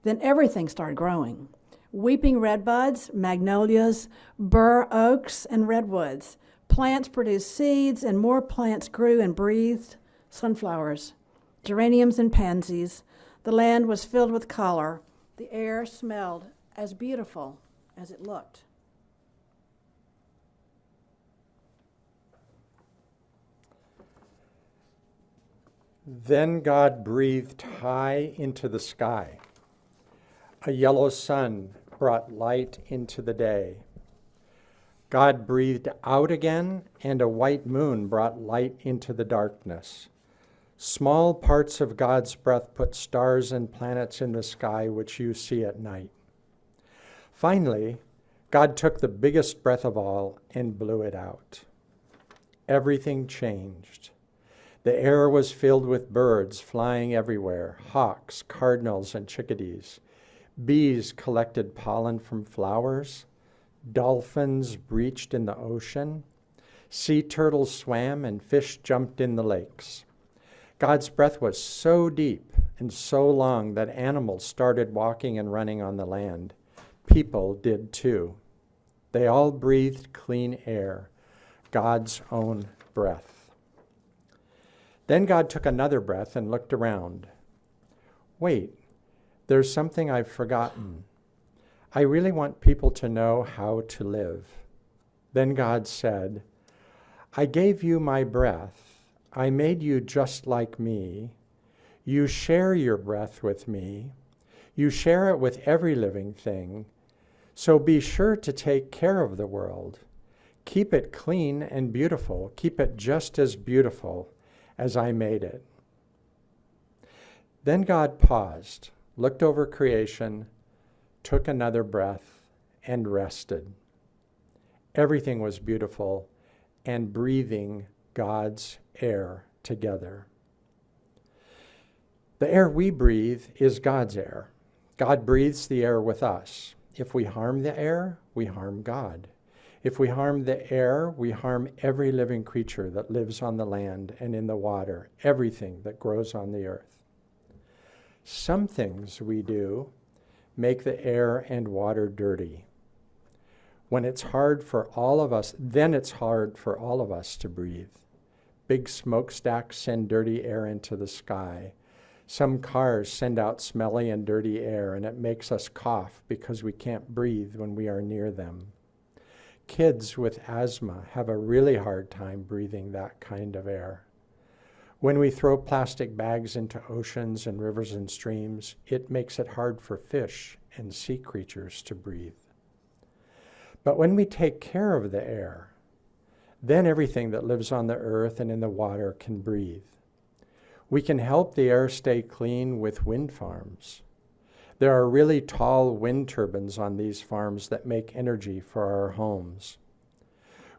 Then everything started growing. Weeping redbuds, magnolias, bur oaks, and redwoods. Plants produced seeds, and more plants grew and breathed. Sunflowers, geraniums, and pansies. The land was filled with color. The air smelled as beautiful as it looked. Then God breathed high into the sky. A yellow sun brought light into the day. God breathed out again, and a white moon brought light into the darkness. Small parts of God's breath put stars and planets in the sky, which you see at night. Finally, God took the biggest breath of all and blew it out. Everything changed. The air was filled with birds flying everywhere, hawks, cardinals, and chickadees. Bees collected pollen from flowers. Dolphins breached in the ocean. Sea turtles swam, and fish jumped in the lakes. God's breath was so deep and so long that animals started walking and running on the land. People did too. They all breathed clean air, God's own breath. Then God took another breath and looked around. Wait, there's something I've forgotten. I really want people to know how to live. Then God said, I gave you my breath. I made you just like me. You share your breath with me. You share it with every living thing. So be sure to take care of the world. Keep it clean and beautiful. Keep it just as beautiful as I made it. Then God paused, looked over creation, took another breath, and rested. Everything was beautiful and breathing God's air together. The air we breathe is God's air. God breathes the air with us. If we harm the air, we harm God. If we harm the air, we harm every living creature that lives on the land and in the water, everything that grows on the earth. Some things we do make the air and water dirty. When it's hard for all of us, then it's hard for all of us to breathe. Big smokestacks send dirty air into the sky. Some cars send out smelly and dirty air, and it makes us cough because we can't breathe when we are near them. Kids with asthma have a really hard time breathing that kind of air. When we throw plastic bags into oceans and rivers and streams, it makes it hard for fish and sea creatures to breathe. But when we take care of the air, then everything that lives on the earth and in the water can breathe. We can help the air stay clean with wind farms. There are really tall wind turbines on these farms that make energy for our homes.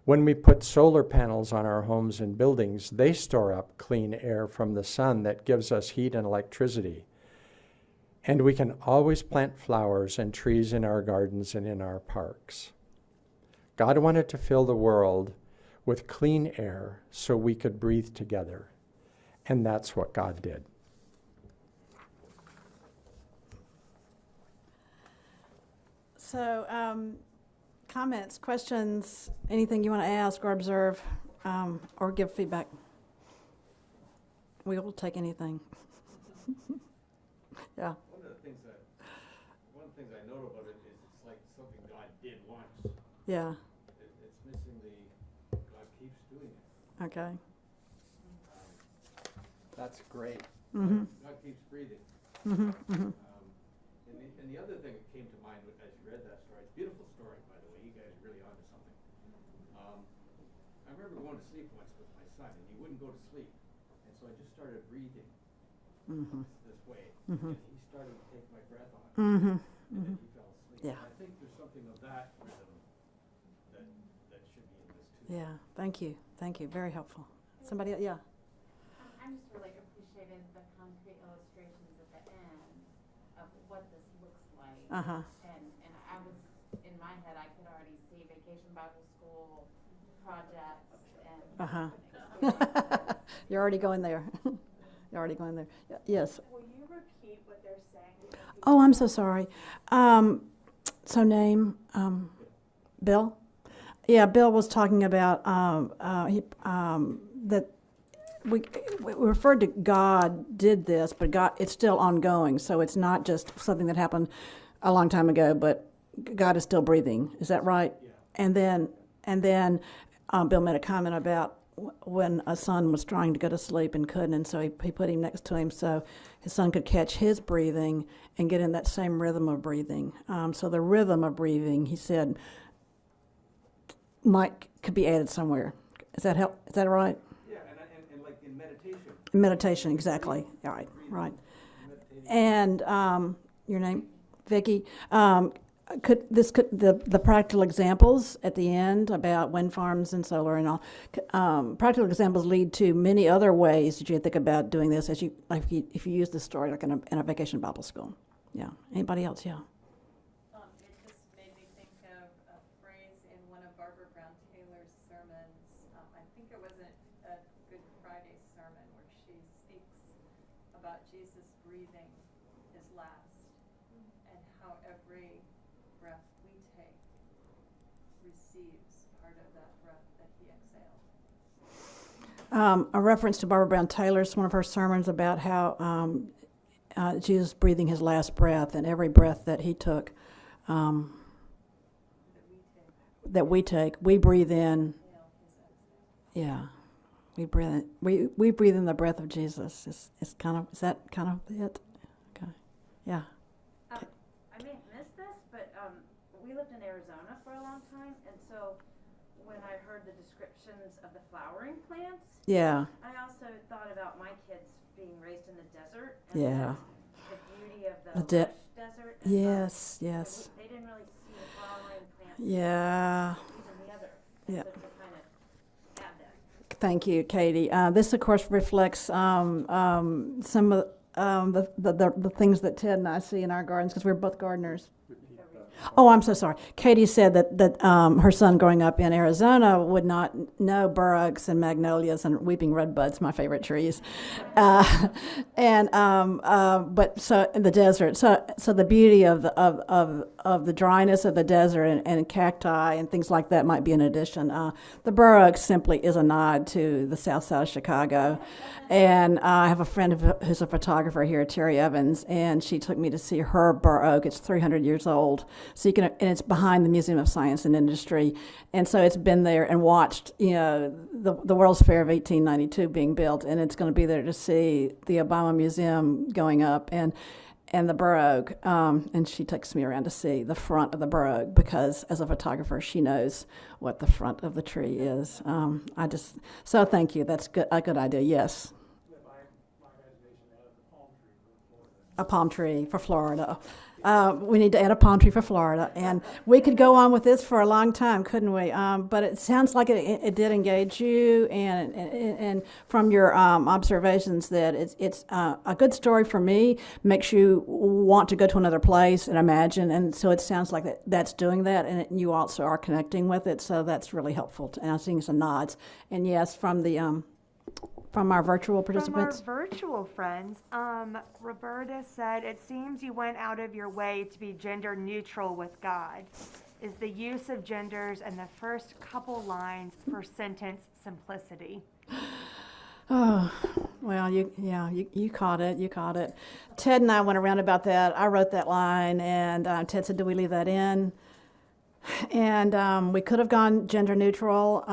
When we put solar panels on our homes and buildings, they store up clean air from the sun that gives us heat and electricity. And we can always plant flowers and trees in our gardens and in our parks. God wanted to fill the world with clean air so we could breathe together. And that's what God did. So, comments, questions, anything you want to ask or observe, or give feedback? We will take anything. Yeah. One of the things I know about it is it's like something God did once. Yeah. It's missing the God keeps doing it. Okay. That's great. Mm-hmm. God keeps breathing. Mm-hmm. Mm-hmm. And the other thing that came to mind as you read that story, it's a beautiful story, by the way. You guys are really onto something. I remember going to sleep once with my son, and he wouldn't go to sleep. And so I just started breathing this way. Mm-hmm. And he started to take my breath on. Mm-hmm. And then he fell asleep. Yeah. And I think there's something of that rhythm that should be in this too. Yeah. Thank you. Thank you. Very helpful. Somebody else? Yeah. I'm just really appreciating the concrete illustrations at the end of what this looks like. Uh-huh. And I was, in my head, I could already see vacation Bible school projects and. Uh-huh. You're already going there. You're already going there. Yes. Will you repeat what they're saying? Oh, I'm so sorry. So name, Bill? Yeah, Bill was talking about that we referred to God did this, but God, it's still ongoing. So it's not just something that happened a long time ago, but God is still breathing. Is that right? Yeah. And then Bill made a comment about when a son was trying to go to sleep and couldn't, and so he put him next to him so his son could catch his breathing and get in that same rhythm of breathing. So the rhythm of breathing, he said, could be added somewhere. Is that right? Yeah, and like in meditation. Meditation, exactly. All right, right. And your name, Vicki. Could the practical examples at the end about wind farms and solar and all, practical examples lead to many other ways that you think about doing this as you like if you use this story like in a vacation Bible school. Yeah. Anybody else? Yeah. It just made me think of a phrase in one of Barbara Brown Taylor's sermons. I think it was a Good Friday sermon where she speaks breathing his last, and how every breath we take receives part of that breath that he exhaled. A reference to Barbara Brown Taylor's one of her sermons about how Jesus breathing his last breath, and every breath that he took, that we take, we breathe in. Yeah, we breathe in. We breathe in the breath of Jesus. Is that kind of it? Okay, yeah. I may have missed this, but we lived in Arizona for a long time, and so when I heard the descriptions of the flowering plants, Yeah. I also thought about my kids being raised in the desert. And Yeah. the beauty of The the lush desert. And, Yes, yes. They didn't really see the flowering plants. Yeah. Even the other. Yeah. So to kind of add that. Thank you, Katie. This, of course, reflects some of the things that Ted and I see in our gardens, because we're both gardeners. Oh, I'm so sorry. Katie said that her son growing up in Arizona would not know bur-oaks and magnolias and weeping redbuds, my favorite trees, but so in the desert. So the beauty of the dryness of the desert and cacti and things like that might be an addition. The bur-oak simply is a nod to the south side of Chicago, and I have a friend who's a photographer here, Terry Evans, and she took me to see her bur-oak. It's 300 years old. So you can, and it's behind the Museum of Science and Industry, and so it's been there and watched, the World's Fair of 1892 being built, and it's going to be there to see the Obama Museum going up and the bur-oak. And she takes me around to see the front of the bur-oak because, as a photographer, she knows what the front of the tree is. So thank you. That's a good idea. Yes. A palm tree for Florida. We need to add a palm tree for Florida. And we could go on with this for a long time, couldn't we? But it sounds like it did engage you, and from your observations that it's a good story for me, makes you want to go to another place and imagine. And so it sounds like that's doing that, and you also are connecting with it. So that's really helpful. And I'm seeing some nods. And yes, from our virtual participants? From our virtual friends, Roberta said, it seems you went out of your way to be gender neutral with God. Is the use of genders in the first couple lines for sentence simplicity? Oh, well, you caught it. You caught it. Ted and I went around about that. I wrote that line, and Ted said, do we leave that in? And we could have gone gender neutral.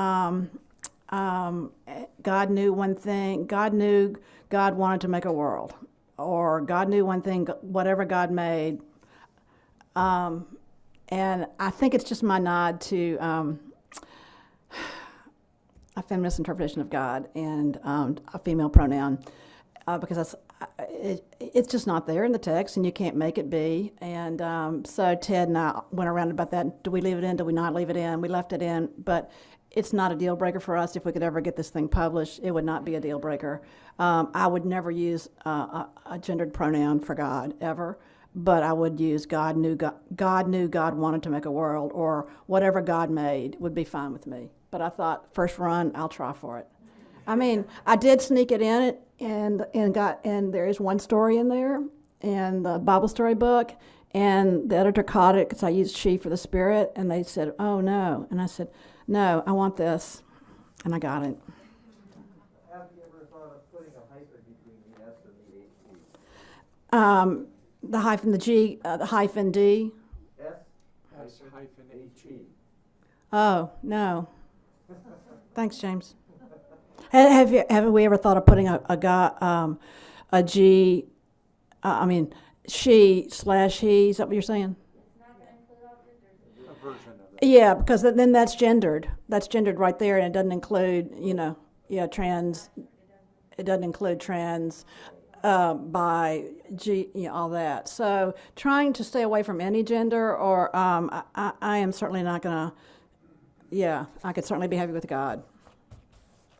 God knew one thing. God knew God wanted to make a world, or God knew one thing, whatever God made. And I think it's just my nod to a feminist interpretation of God and a female pronoun, because it's just not there in the text, and you can't make it be. And so Ted and I went around about that. Do we leave it in? Do we not leave it in? We left it in, but it's not a deal breaker for us. If we could ever get this thing published, it would not be a deal breaker. I would never use a gendered pronoun for God, ever, but I would use God knew God wanted to make a world, or whatever God made would be fine with me. But I thought, first run, I'll try for it. I mean, I did sneak it in, and there is one story in there, and the Bible story book, and the editor caught it because I used she for the spirit, and they said, oh no, and I said, no, I want this, and I got it. Have you ever thought of putting a hyphen between the S and the HE? The hyphen, the G, the hyphen D. S hyphen HE. Oh, no. Thanks, James. Have we ever thought of putting a G, she/he, is that what you're saying? A version of it. Yeah, because then that's gendered. That's gendered right there, and it doesn't include, trans. It doesn't include trans, bi, all that. So trying to stay away from any gender, or I am certainly not going to. Yeah, I could certainly be happy with God.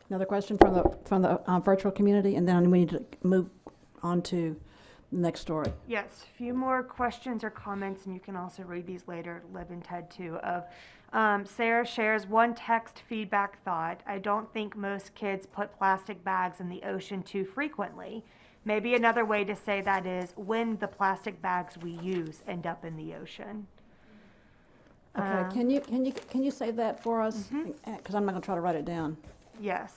Another question from the virtual community, and then we need to move on to the next story. Yes, a few more questions or comments, and you can also read these later at Liv and Ted too. Sarah shares one text feedback thought. I don't think most kids put plastic bags in the ocean too frequently. Maybe another way to say that is when the plastic bags we use end up in the ocean. Okay, can you say that for us? Because I'm not gonna try to write it down. Yes,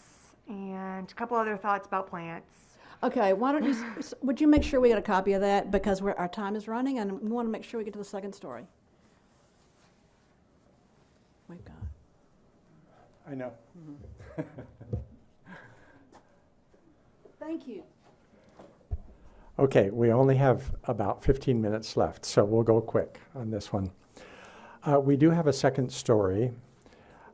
and a couple other thoughts about plants. Okay, why don't you, would you make sure we get a copy of that, because our time is running, and we want to make sure we get to the second story. We've got. I know. Thank you. Okay, we only have about 15 minutes left, so we'll go quick on this one. We do have a second story.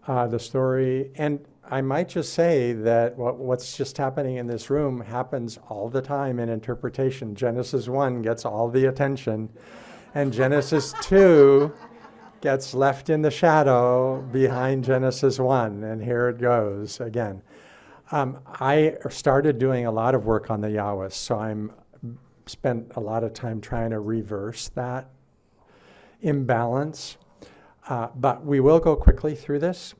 The story, and I might just say that what's just happening in this room happens all the time in interpretation. Genesis 1 gets all the attention, and Genesis 2 gets left in the shadow behind Genesis 1, and here it goes again. I started doing a lot of work on the Yahweh, so I'm spent a lot of time trying to reverse that imbalance. But we will go quickly through this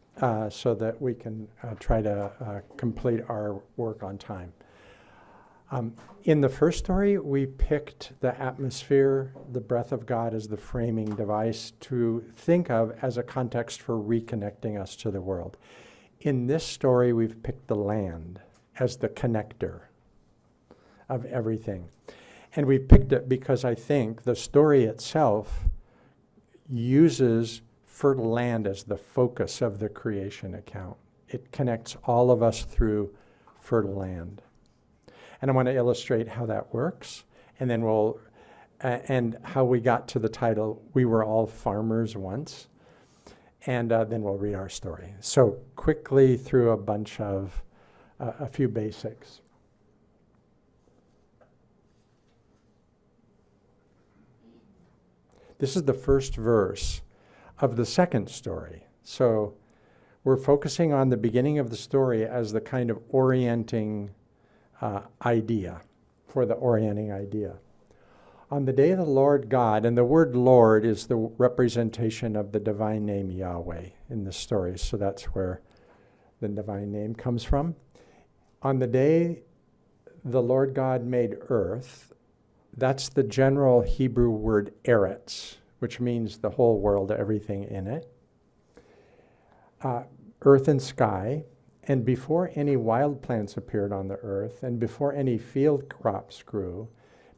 so that we can try to complete our work on time. In the first story, we picked the atmosphere, the breath of God as the framing device to think of as a context for reconnecting us to the world. In this story, we've picked the land as the connector of everything. And we picked it because I think the story itself uses fertile land as the focus of the creation account. It connects all of us through fertile land. And I want to illustrate how that works, and then and how we got to the title, We Were All Farmers Once, and then we'll read our story. So quickly through a bunch of, a few basics. This is the first verse of the second story. So we're focusing on the beginning of the story as the kind of orienting idea, for the orienting idea. On the day of the Lord God, and the word Lord is the representation of the divine name Yahweh in the story, so that's where the divine name comes from. On the day the Lord God made earth, that's the general Hebrew word eretz, which means the whole world, everything in it. Earth and sky. And before any wild plants appeared on the earth, and before any field crops grew,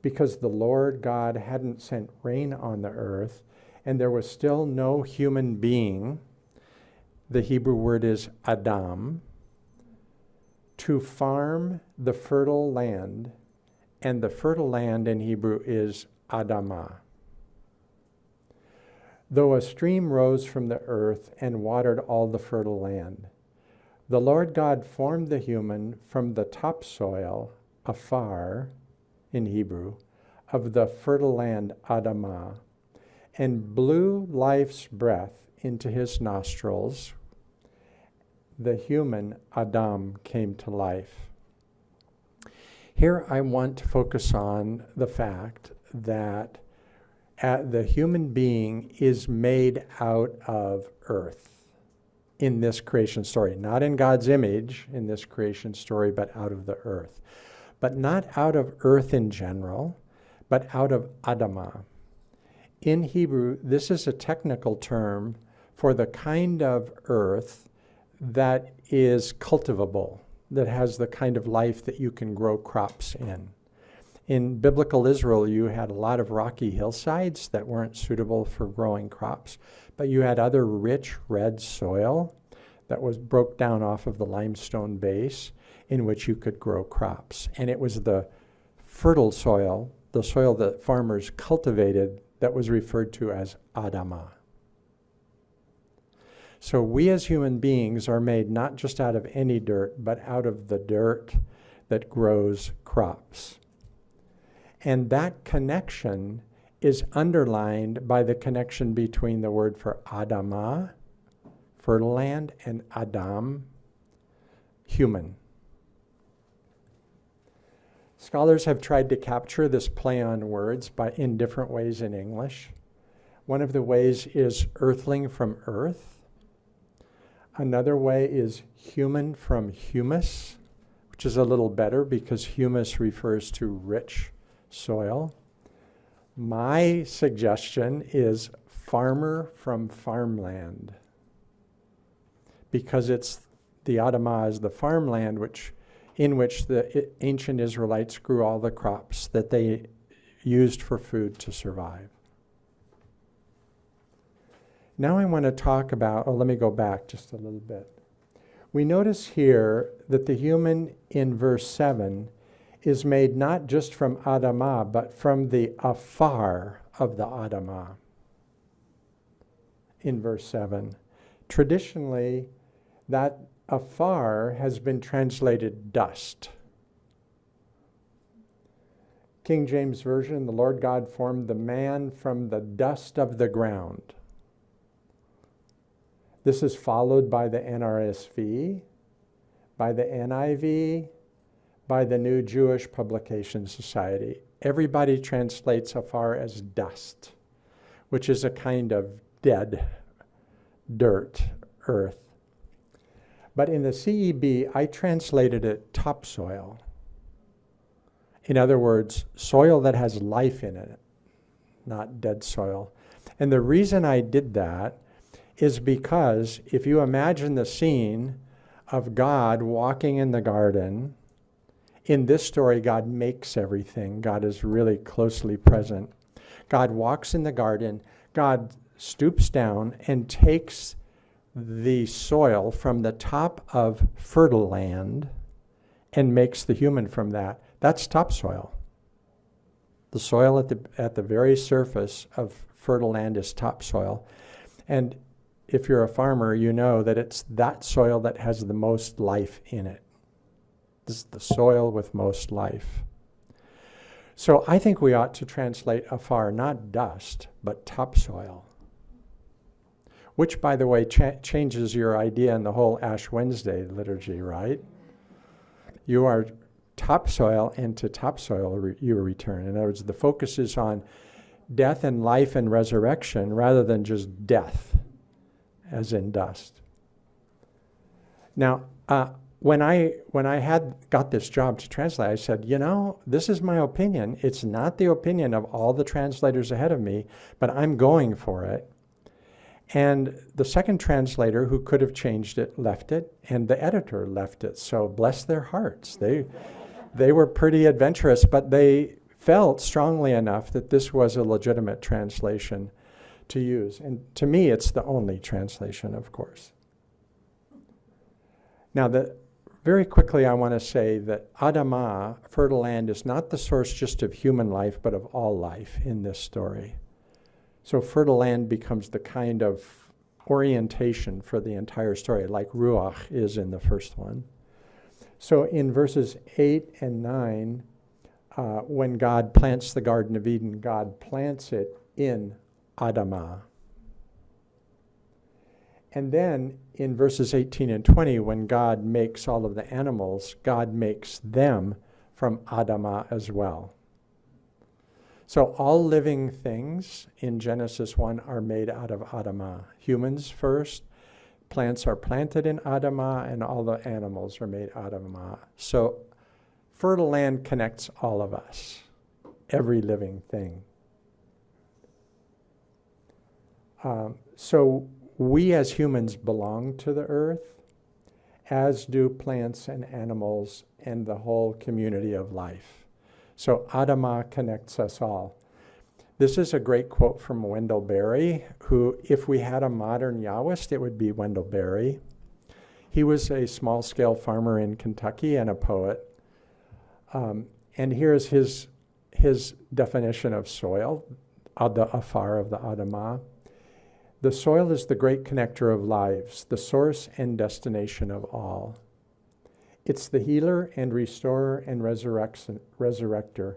because the Lord God hadn't sent rain on the earth, and there was still no human being, the Hebrew word is Adam, to farm the fertile land, and the fertile land in Hebrew is Adamah. Though a stream rose from the earth and watered all the fertile land, the Lord God formed the human from the topsoil, afar, in Hebrew, of the fertile land, Adamah, and blew life's breath into his nostrils. The human, Adam, came to life. Here I want to focus on the fact that the human being is made out of earth in this creation story. Not in God's image in this creation story, but out of the earth. But not out of earth in general, but out of Adamah. In Hebrew, this is a technical term for the kind of earth that is cultivable, that has the kind of life that you can grow crops in. In biblical Israel, you had a lot of rocky hillsides that weren't suitable for growing crops, but you had other rich red soil that was broke down off of the limestone base in which you could grow crops. And it was the fertile soil, the soil that farmers cultivated, that was referred to as Adamah. So we as human beings are made not just out of any dirt, but out of the dirt that grows crops. And that connection is underlined by the connection between the word for Adamah, fertile land, and Adam, human. Scholars have tried to capture this play on words in different ways in English. One of the ways is earthling from earth. Another way is human from humus, which is a little better because humus refers to rich soil. My suggestion is farmer from farmland, because it's the Adamah is the farmland in which the ancient Israelites grew all the crops that they used for food to survive. Now I want to talk about, let me go back just a little bit. We notice here that the human in verse 7 is made not just from Adamah, but from the afar of the Adamah. In verse 7. Traditionally, that afar has been translated dust. King James Version, the Lord God formed the man from the dust of the ground. This is followed by the NRSV, by the NIV, by the New Jewish Publication Society. Everybody translates afar as dust, which is a kind of dead dirt, earth. But in the CEB, I translated it topsoil. In other words, soil that has life in it, not dead soil. And the reason I did that is because if you imagine the scene of God walking in the garden, in this story, God makes everything. God is really closely present. God walks in the garden. God stoops down and takes the soil from the top of fertile land and makes the human from that. That's topsoil. The soil at the very surface of fertile land is topsoil. And if you're a farmer, you know that it's that soil that has the most life in it. This is the soil with most life. So I think we ought to translate afar, not dust, but topsoil. Which, by the way, changes your idea in the whole Ash Wednesday liturgy, right? You are topsoil, and to topsoil you return. In other words, the focus is on death and life and resurrection rather than just death, as in dust. Now, when I got this job to translate, I said, this is my opinion. It's not the opinion of all the translators ahead of me, but I'm going for it. And the second translator, who could have changed it, left it, and the editor left it. So bless their hearts. They were pretty adventurous, but they felt strongly enough that this was a legitimate translation to use. And to me, it's the only translation, of course. Now, very quickly, I want to say that Adamah, fertile land, is not the source just of human life, but of all life in this story. So fertile land becomes the kind of orientation for the entire story, like Ruach is in the first one. So in verses 8 and 9, when God plants the Garden of Eden, God plants it in Adamah. And then in verses 18 and 20, when God makes all of the animals, God makes them from Adamah as well. So all living things in Genesis 1 are made out of Adamah. Humans first, plants are planted in Adamah, and all the animals are made out of Adamah. So fertile land connects all of us, every living thing. So we as humans belong to the earth, as do plants and animals and the whole community of life. So Adamah connects us all. This is a great quote from Wendell Berry, who, if we had a modern Yahwist, it would be Wendell Berry. He was a small-scale farmer in Kentucky and a poet. And here's his definition of soil, the afar of the Adamah. The soil is the great connector of lives, the source and destination of all. It's the healer and restorer and resurrector,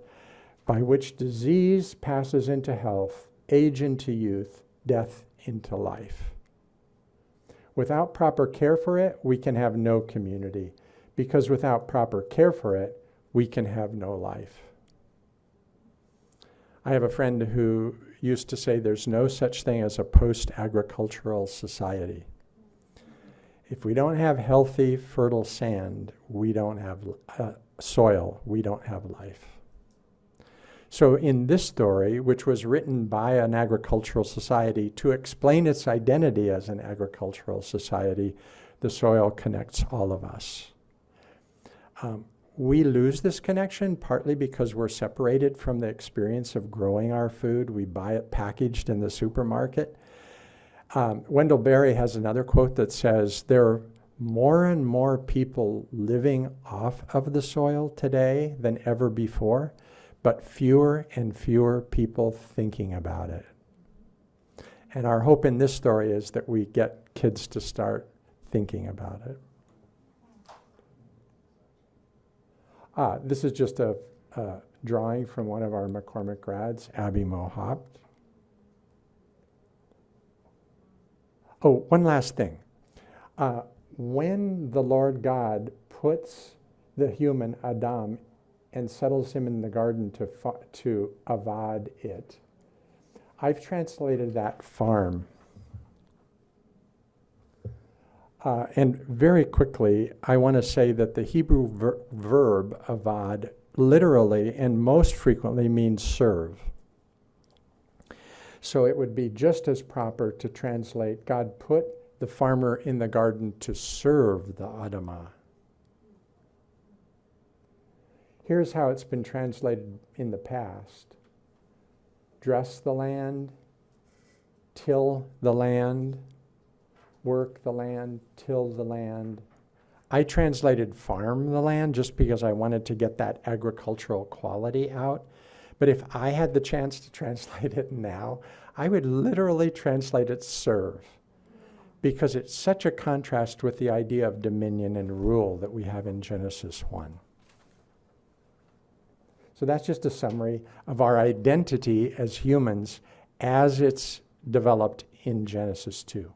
by which disease passes into health, age into youth, death into life. Without proper care for it, we can have no community, because without proper care for it, we can have no life. I have a friend who used to say there's no such thing as a post-agricultural society. If we don't have healthy, fertile sand, we don't have soil, we don't have life. So in this story, which was written by an agricultural society to explain its identity as an agricultural society, the soil connects all of us. We lose this connection partly because we're separated from the experience of growing our food. We buy it packaged in the supermarket. Wendell Berry has another quote that says, there are more and more people living off of the soil today than ever before, but fewer and fewer people thinking about it. And our hope in this story is that we get kids to start thinking about it. This is just a drawing from one of our McCormick grads, Abby Mohop. Oh, one last thing. When the Lord God puts the human Adam and settles him in the garden to avad it, I've translated that farm. And very quickly, I want to say that the Hebrew verb avad literally and most frequently means serve. So it would be just as proper to translate, God put the farmer in the garden to serve the Adamah. Here's how it's been translated in the past. Dress the land, till the land, work the land, till the land. I translated farm the land just because I wanted to get that agricultural quality out. But if I had the chance to translate it now, I would literally translate it serve, because it's such a contrast with the idea of dominion and rule that we have in Genesis 1. So that's just a summary of our identity as humans as it's developed in Genesis 2.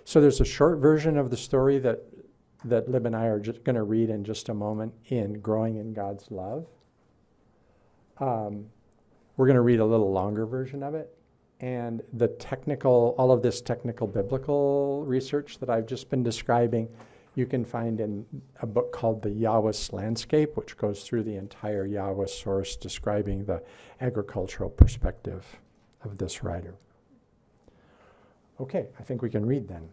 So there's a short version of the story that Lib and I are just going to read in just a moment in Growing in God's Love. We're going to read a little longer version of it. And all of this technical biblical research that I've just been describing, you can find in a book called The Yahwist Landscape, which goes through the entire Yahwist source describing the agricultural perspective of this writer. Okay, I think we can read then.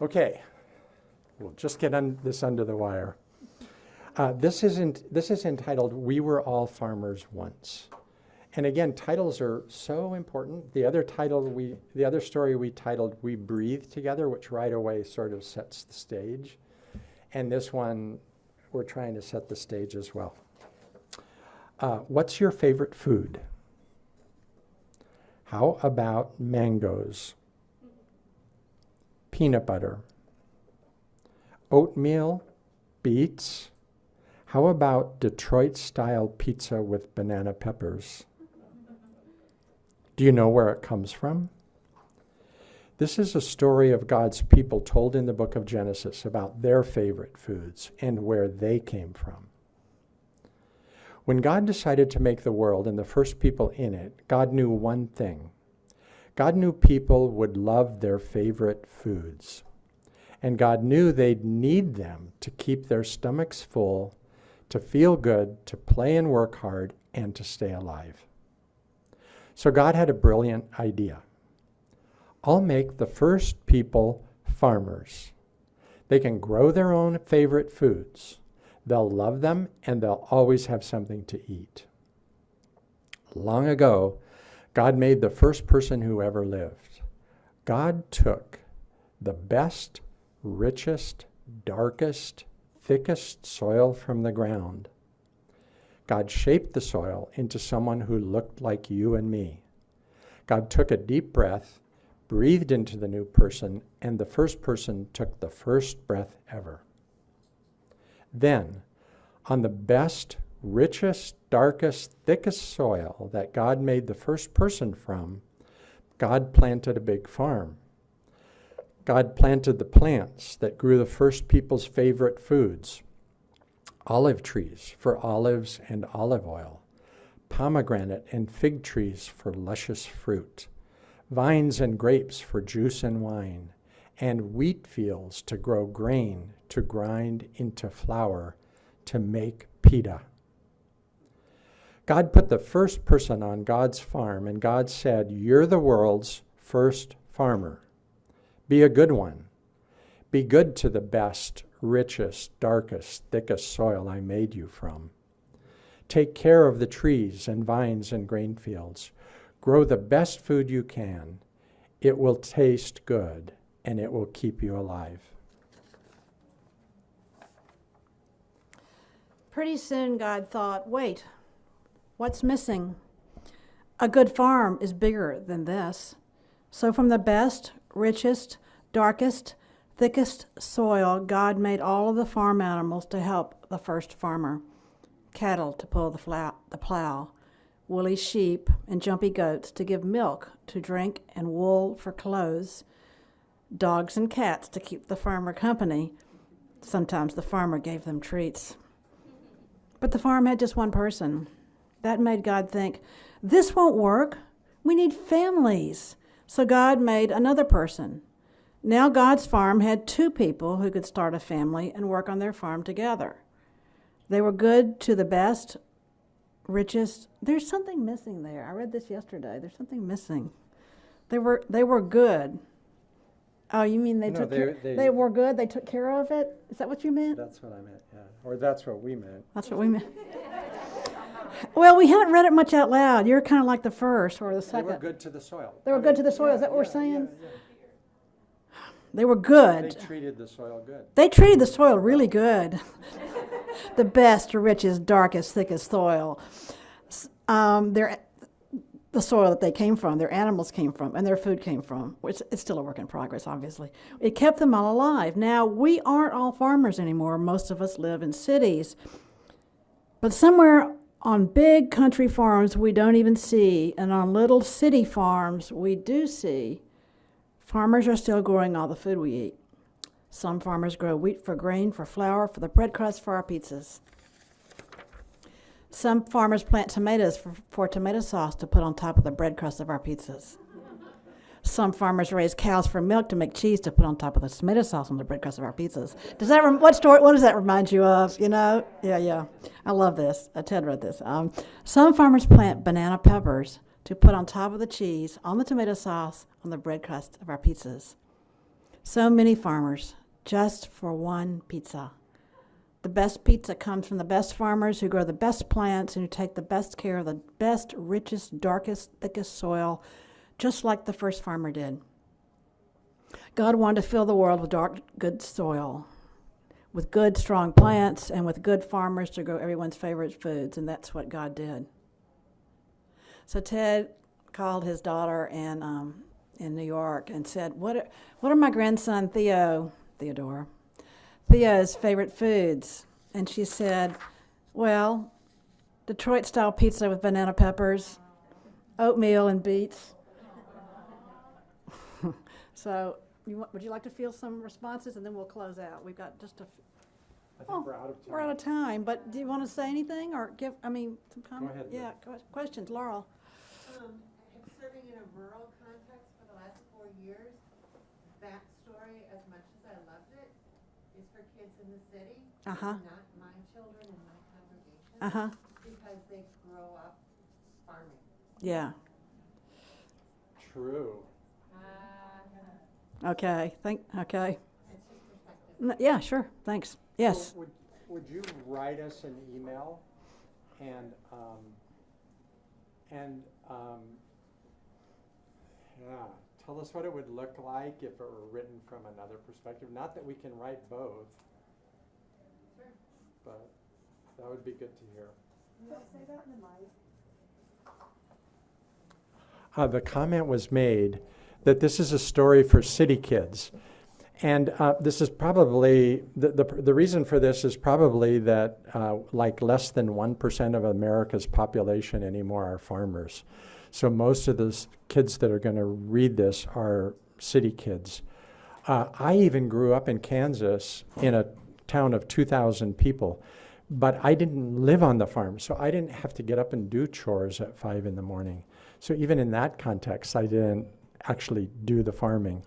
Okay, we'll just get this under the wire. This is entitled, We Were All Farmers Once. And again, titles are so important. The other story we titled, We Breathe Together, which right away sort of sets the stage. And this one, we're trying to set the stage as well. What's your favorite food? How about mangoes? Peanut butter? Oatmeal? Beets? How about Detroit-style pizza with banana peppers? Do you know where it comes from? This is a story of God's people told in the book of Genesis about their favorite foods and where they came from. When God decided to make the world and the first people in it, God knew one thing. God knew people would love their favorite foods. And God knew they'd need them to keep their stomachs full, to feel good, to play and work hard, and to stay alive. So God had a brilliant idea. I'll make the first people farmers. They can grow their own favorite foods. They'll love them, and they'll always have something to eat. Long ago, God made the first person who ever lived. God took the best, richest, darkest, thickest soil from the ground. God shaped the soil into someone who looked like you and me. God took a deep breath, breathed into the new person, and the first person took the first breath ever. Then, on the best, richest, darkest, thickest soil that God made the first person from, God planted a big farm. God planted the plants that grew the first people's favorite foods. olive trees for olives and olive oil, pomegranate and fig trees for luscious fruit, vines and grapes for juice and wine, and wheat fields to grow grain, to grind into flour, to make pita. God put the first person on God's farm, and God said, "You're the world's first farmer. Be a good one. Be good to the best, richest, darkest, thickest soil I made you from. Take care of the trees and vines and grain fields. Grow the best food you can. It will taste good, and it will keep you alive." Pretty soon God thought, wait, what's missing? A good farm is bigger than this. So from the best, richest, darkest, thickest soil, God made all of the farm animals to help the first farmer. Cattle to pull the plow, woolly sheep and jumpy goats to give milk to drink and wool for clothes, dogs and cats to keep the farmer company. Sometimes the farmer gave them treats. But the farm had just one person. That made God think, this won't work. We need families. So God made another person. Now God's farm had two people who could start a family and work on their farm together. They were good to the best, richest. There's something missing there. I read this yesterday. There's something missing. They were good. Oh, you mean they were good? They took care of it? Is that what you meant? That's what I meant, yeah. Or that's what we meant. That's what we meant. Well, we haven't read it much out loud. You're kind of like the first or the second. They were good to the soil. They were good to the soil. Is that what we're saying? Yeah. They were good. They treated the soil good. They treated the soil really good. The best, richest, darkest, thickest soil. The soil that they came from, their animals came from, and their food came from, which it's still a work in progress, obviously. It kept them all alive. Now, we aren't all farmers anymore. Most of us live in cities. But somewhere on big country farms we don't even see, and on little city farms we do see, farmers are still growing all the food we eat. Some farmers grow wheat for grain, for flour, for the bread crust, for our pizzas. Some farmers plant tomatoes for tomato sauce to put on top of the bread crust of our pizzas. Some farmers raise cows for milk to make cheese to put on top of the tomato sauce on the bread crust of our pizzas. What does that remind you of? You know? Yeah. I love this. Ted read this. Some farmers plant banana peppers to put on top of the cheese, on the tomato sauce, on the bread crust of our pizzas. So many farmers, just for one pizza. The best pizza comes from the best farmers who grow the best plants and who take the best care of the best, richest, darkest, thickest soil, just like the first farmer did. God wanted to fill the world with dark, good soil, with good, strong plants, and with good farmers to grow everyone's favorite foods, and that's what God did. So Ted called his daughter in New York and said, what are my grandson Theodore's favorite foods? And she said, well, Detroit-style pizza with banana peppers, oatmeal and beets. So would you like to feel some responses, and then we'll close out? We've got just I think we're out of time. We're out of time, but do you want to say anything or some comments? Go ahead, Yeah, questions. Laurel. Serving in a rural context for the last 4 years, that story, as much as I loved it, is for kids in the city, not my children in my congregation, because they grow up farming. Yeah. True. Okay. Yeah, sure. Thanks. Yes. So would you write us an email and tell us what it would look like if it were written from another perspective? Not that we can write both, but that would be good to hear. Say that in the mic. The comment was made that this is a story for city kids. And this is probably, the reason for this is probably that like less than 1% of America's population anymore are farmers. So most of the kids that are going to read this are city kids. I even grew up in Kansas in a town of 2,000 people But I didn't live on the farm, so I didn't have to get up and do chores at 5 in the morning. So even in that context, I didn't actually do the farming.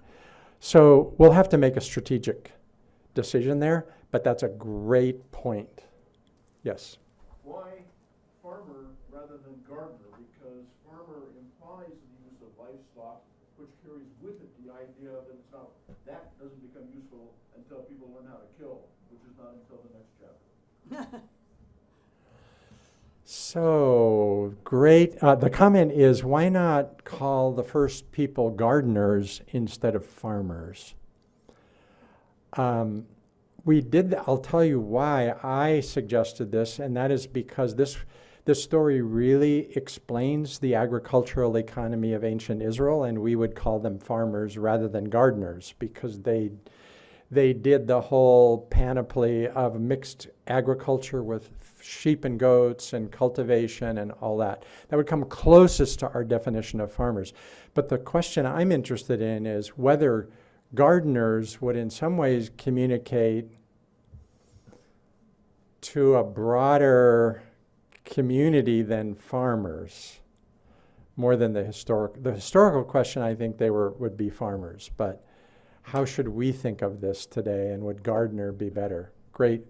So we'll have to make a strategic decision there, but that's a great point. Yes? Why farmer rather than gardener? Because farmer implies the use of livestock, which carries with it the idea that it's not, that doesn't become useful until people learn how to kill, which is not until the next chapter. So great. The comment is, why not call the first people gardeners instead of farmers? We did. I'll tell you why I suggested this, and that is because this story really explains the agricultural economy of ancient Israel, and we would call them farmers rather than gardeners because they did the whole panoply of mixed agriculture with sheep and goats and cultivation and all that. That would come closest to our definition of farmers. But the question I'm interested in is whether gardeners would in some ways communicate to a broader community than farmers, more than the historical question. I think they would be farmers, but how should we think of this today, and would gardener be better? Great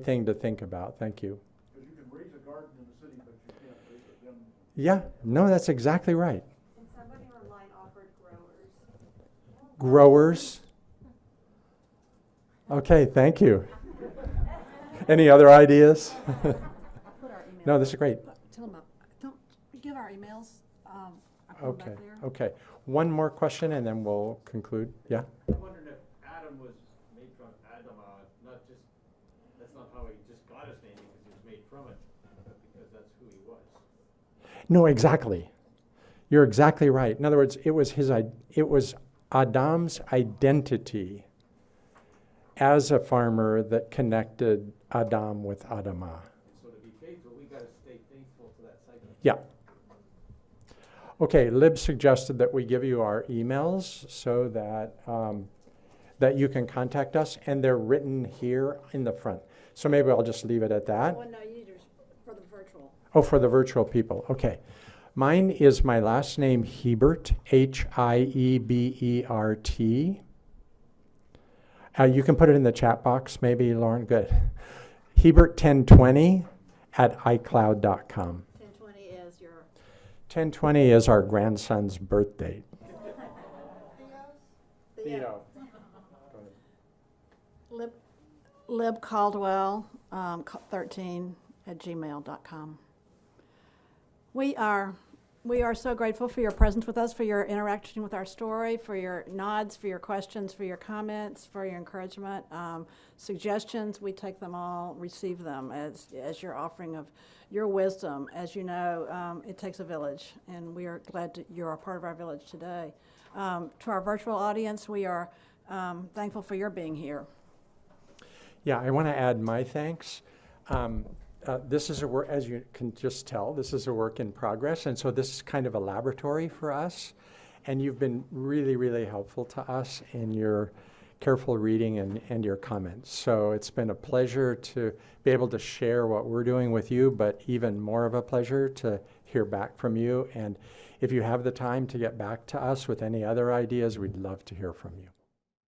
thing to think about. Thank you. Because you can raise a garden in the city, but you can't raise it then. Yeah, no, that's exactly right. And somebody online offered growers. Growers. Okay, thank you. Any other ideas? Put our email. No, this is great. Tell them, don't give our emails. I put 'em Okay, back there. okay. One more question and then we'll conclude. Yeah? I wondered if Adam was made from Adamah, that's not how he just got his name because he was made from it, but because that's who he was. No, exactly. You're exactly right. In other words, it was Adam's identity as a farmer that connected Adam with Adamah. So to be faithful, we got to stay faithful to that cycle. Yeah. Okay, Lib suggested that we give you our emails so that that you can contact us, and they're written here in the front. So maybe I'll just leave it at that. Well, no, you need yours for the virtual. Oh, for the virtual people. Okay. Mine is my last name, Hiebert, Hiebert. You can put it in the chat box, maybe, Lauren. Good. Hiebert1020 at iCloud.com. 1020 is your 1020 is our grandson's birth date. Theo. Lib Caldwell 13 at gmail.com. We are so grateful for your presence with us, for your interaction with our story, for your nods, for your questions, for your comments, for your encouragement, suggestions. We take them all, receive them as your offering of your wisdom. As you know, it takes a village, and we are glad that you're a part of our village today. To our virtual audience, we are thankful for your being here. Yeah, I want to add my thanks. This is a work, as you can just tell, this is a work in progress. And so this is kind of a laboratory for us. And you've been really, really helpful to us in your careful reading and your comments. So it's been a pleasure to be able to share what we're doing with you, but even more of a pleasure to hear back from you. And if you have the time to get back to us with any other ideas, we'd love to hear from you.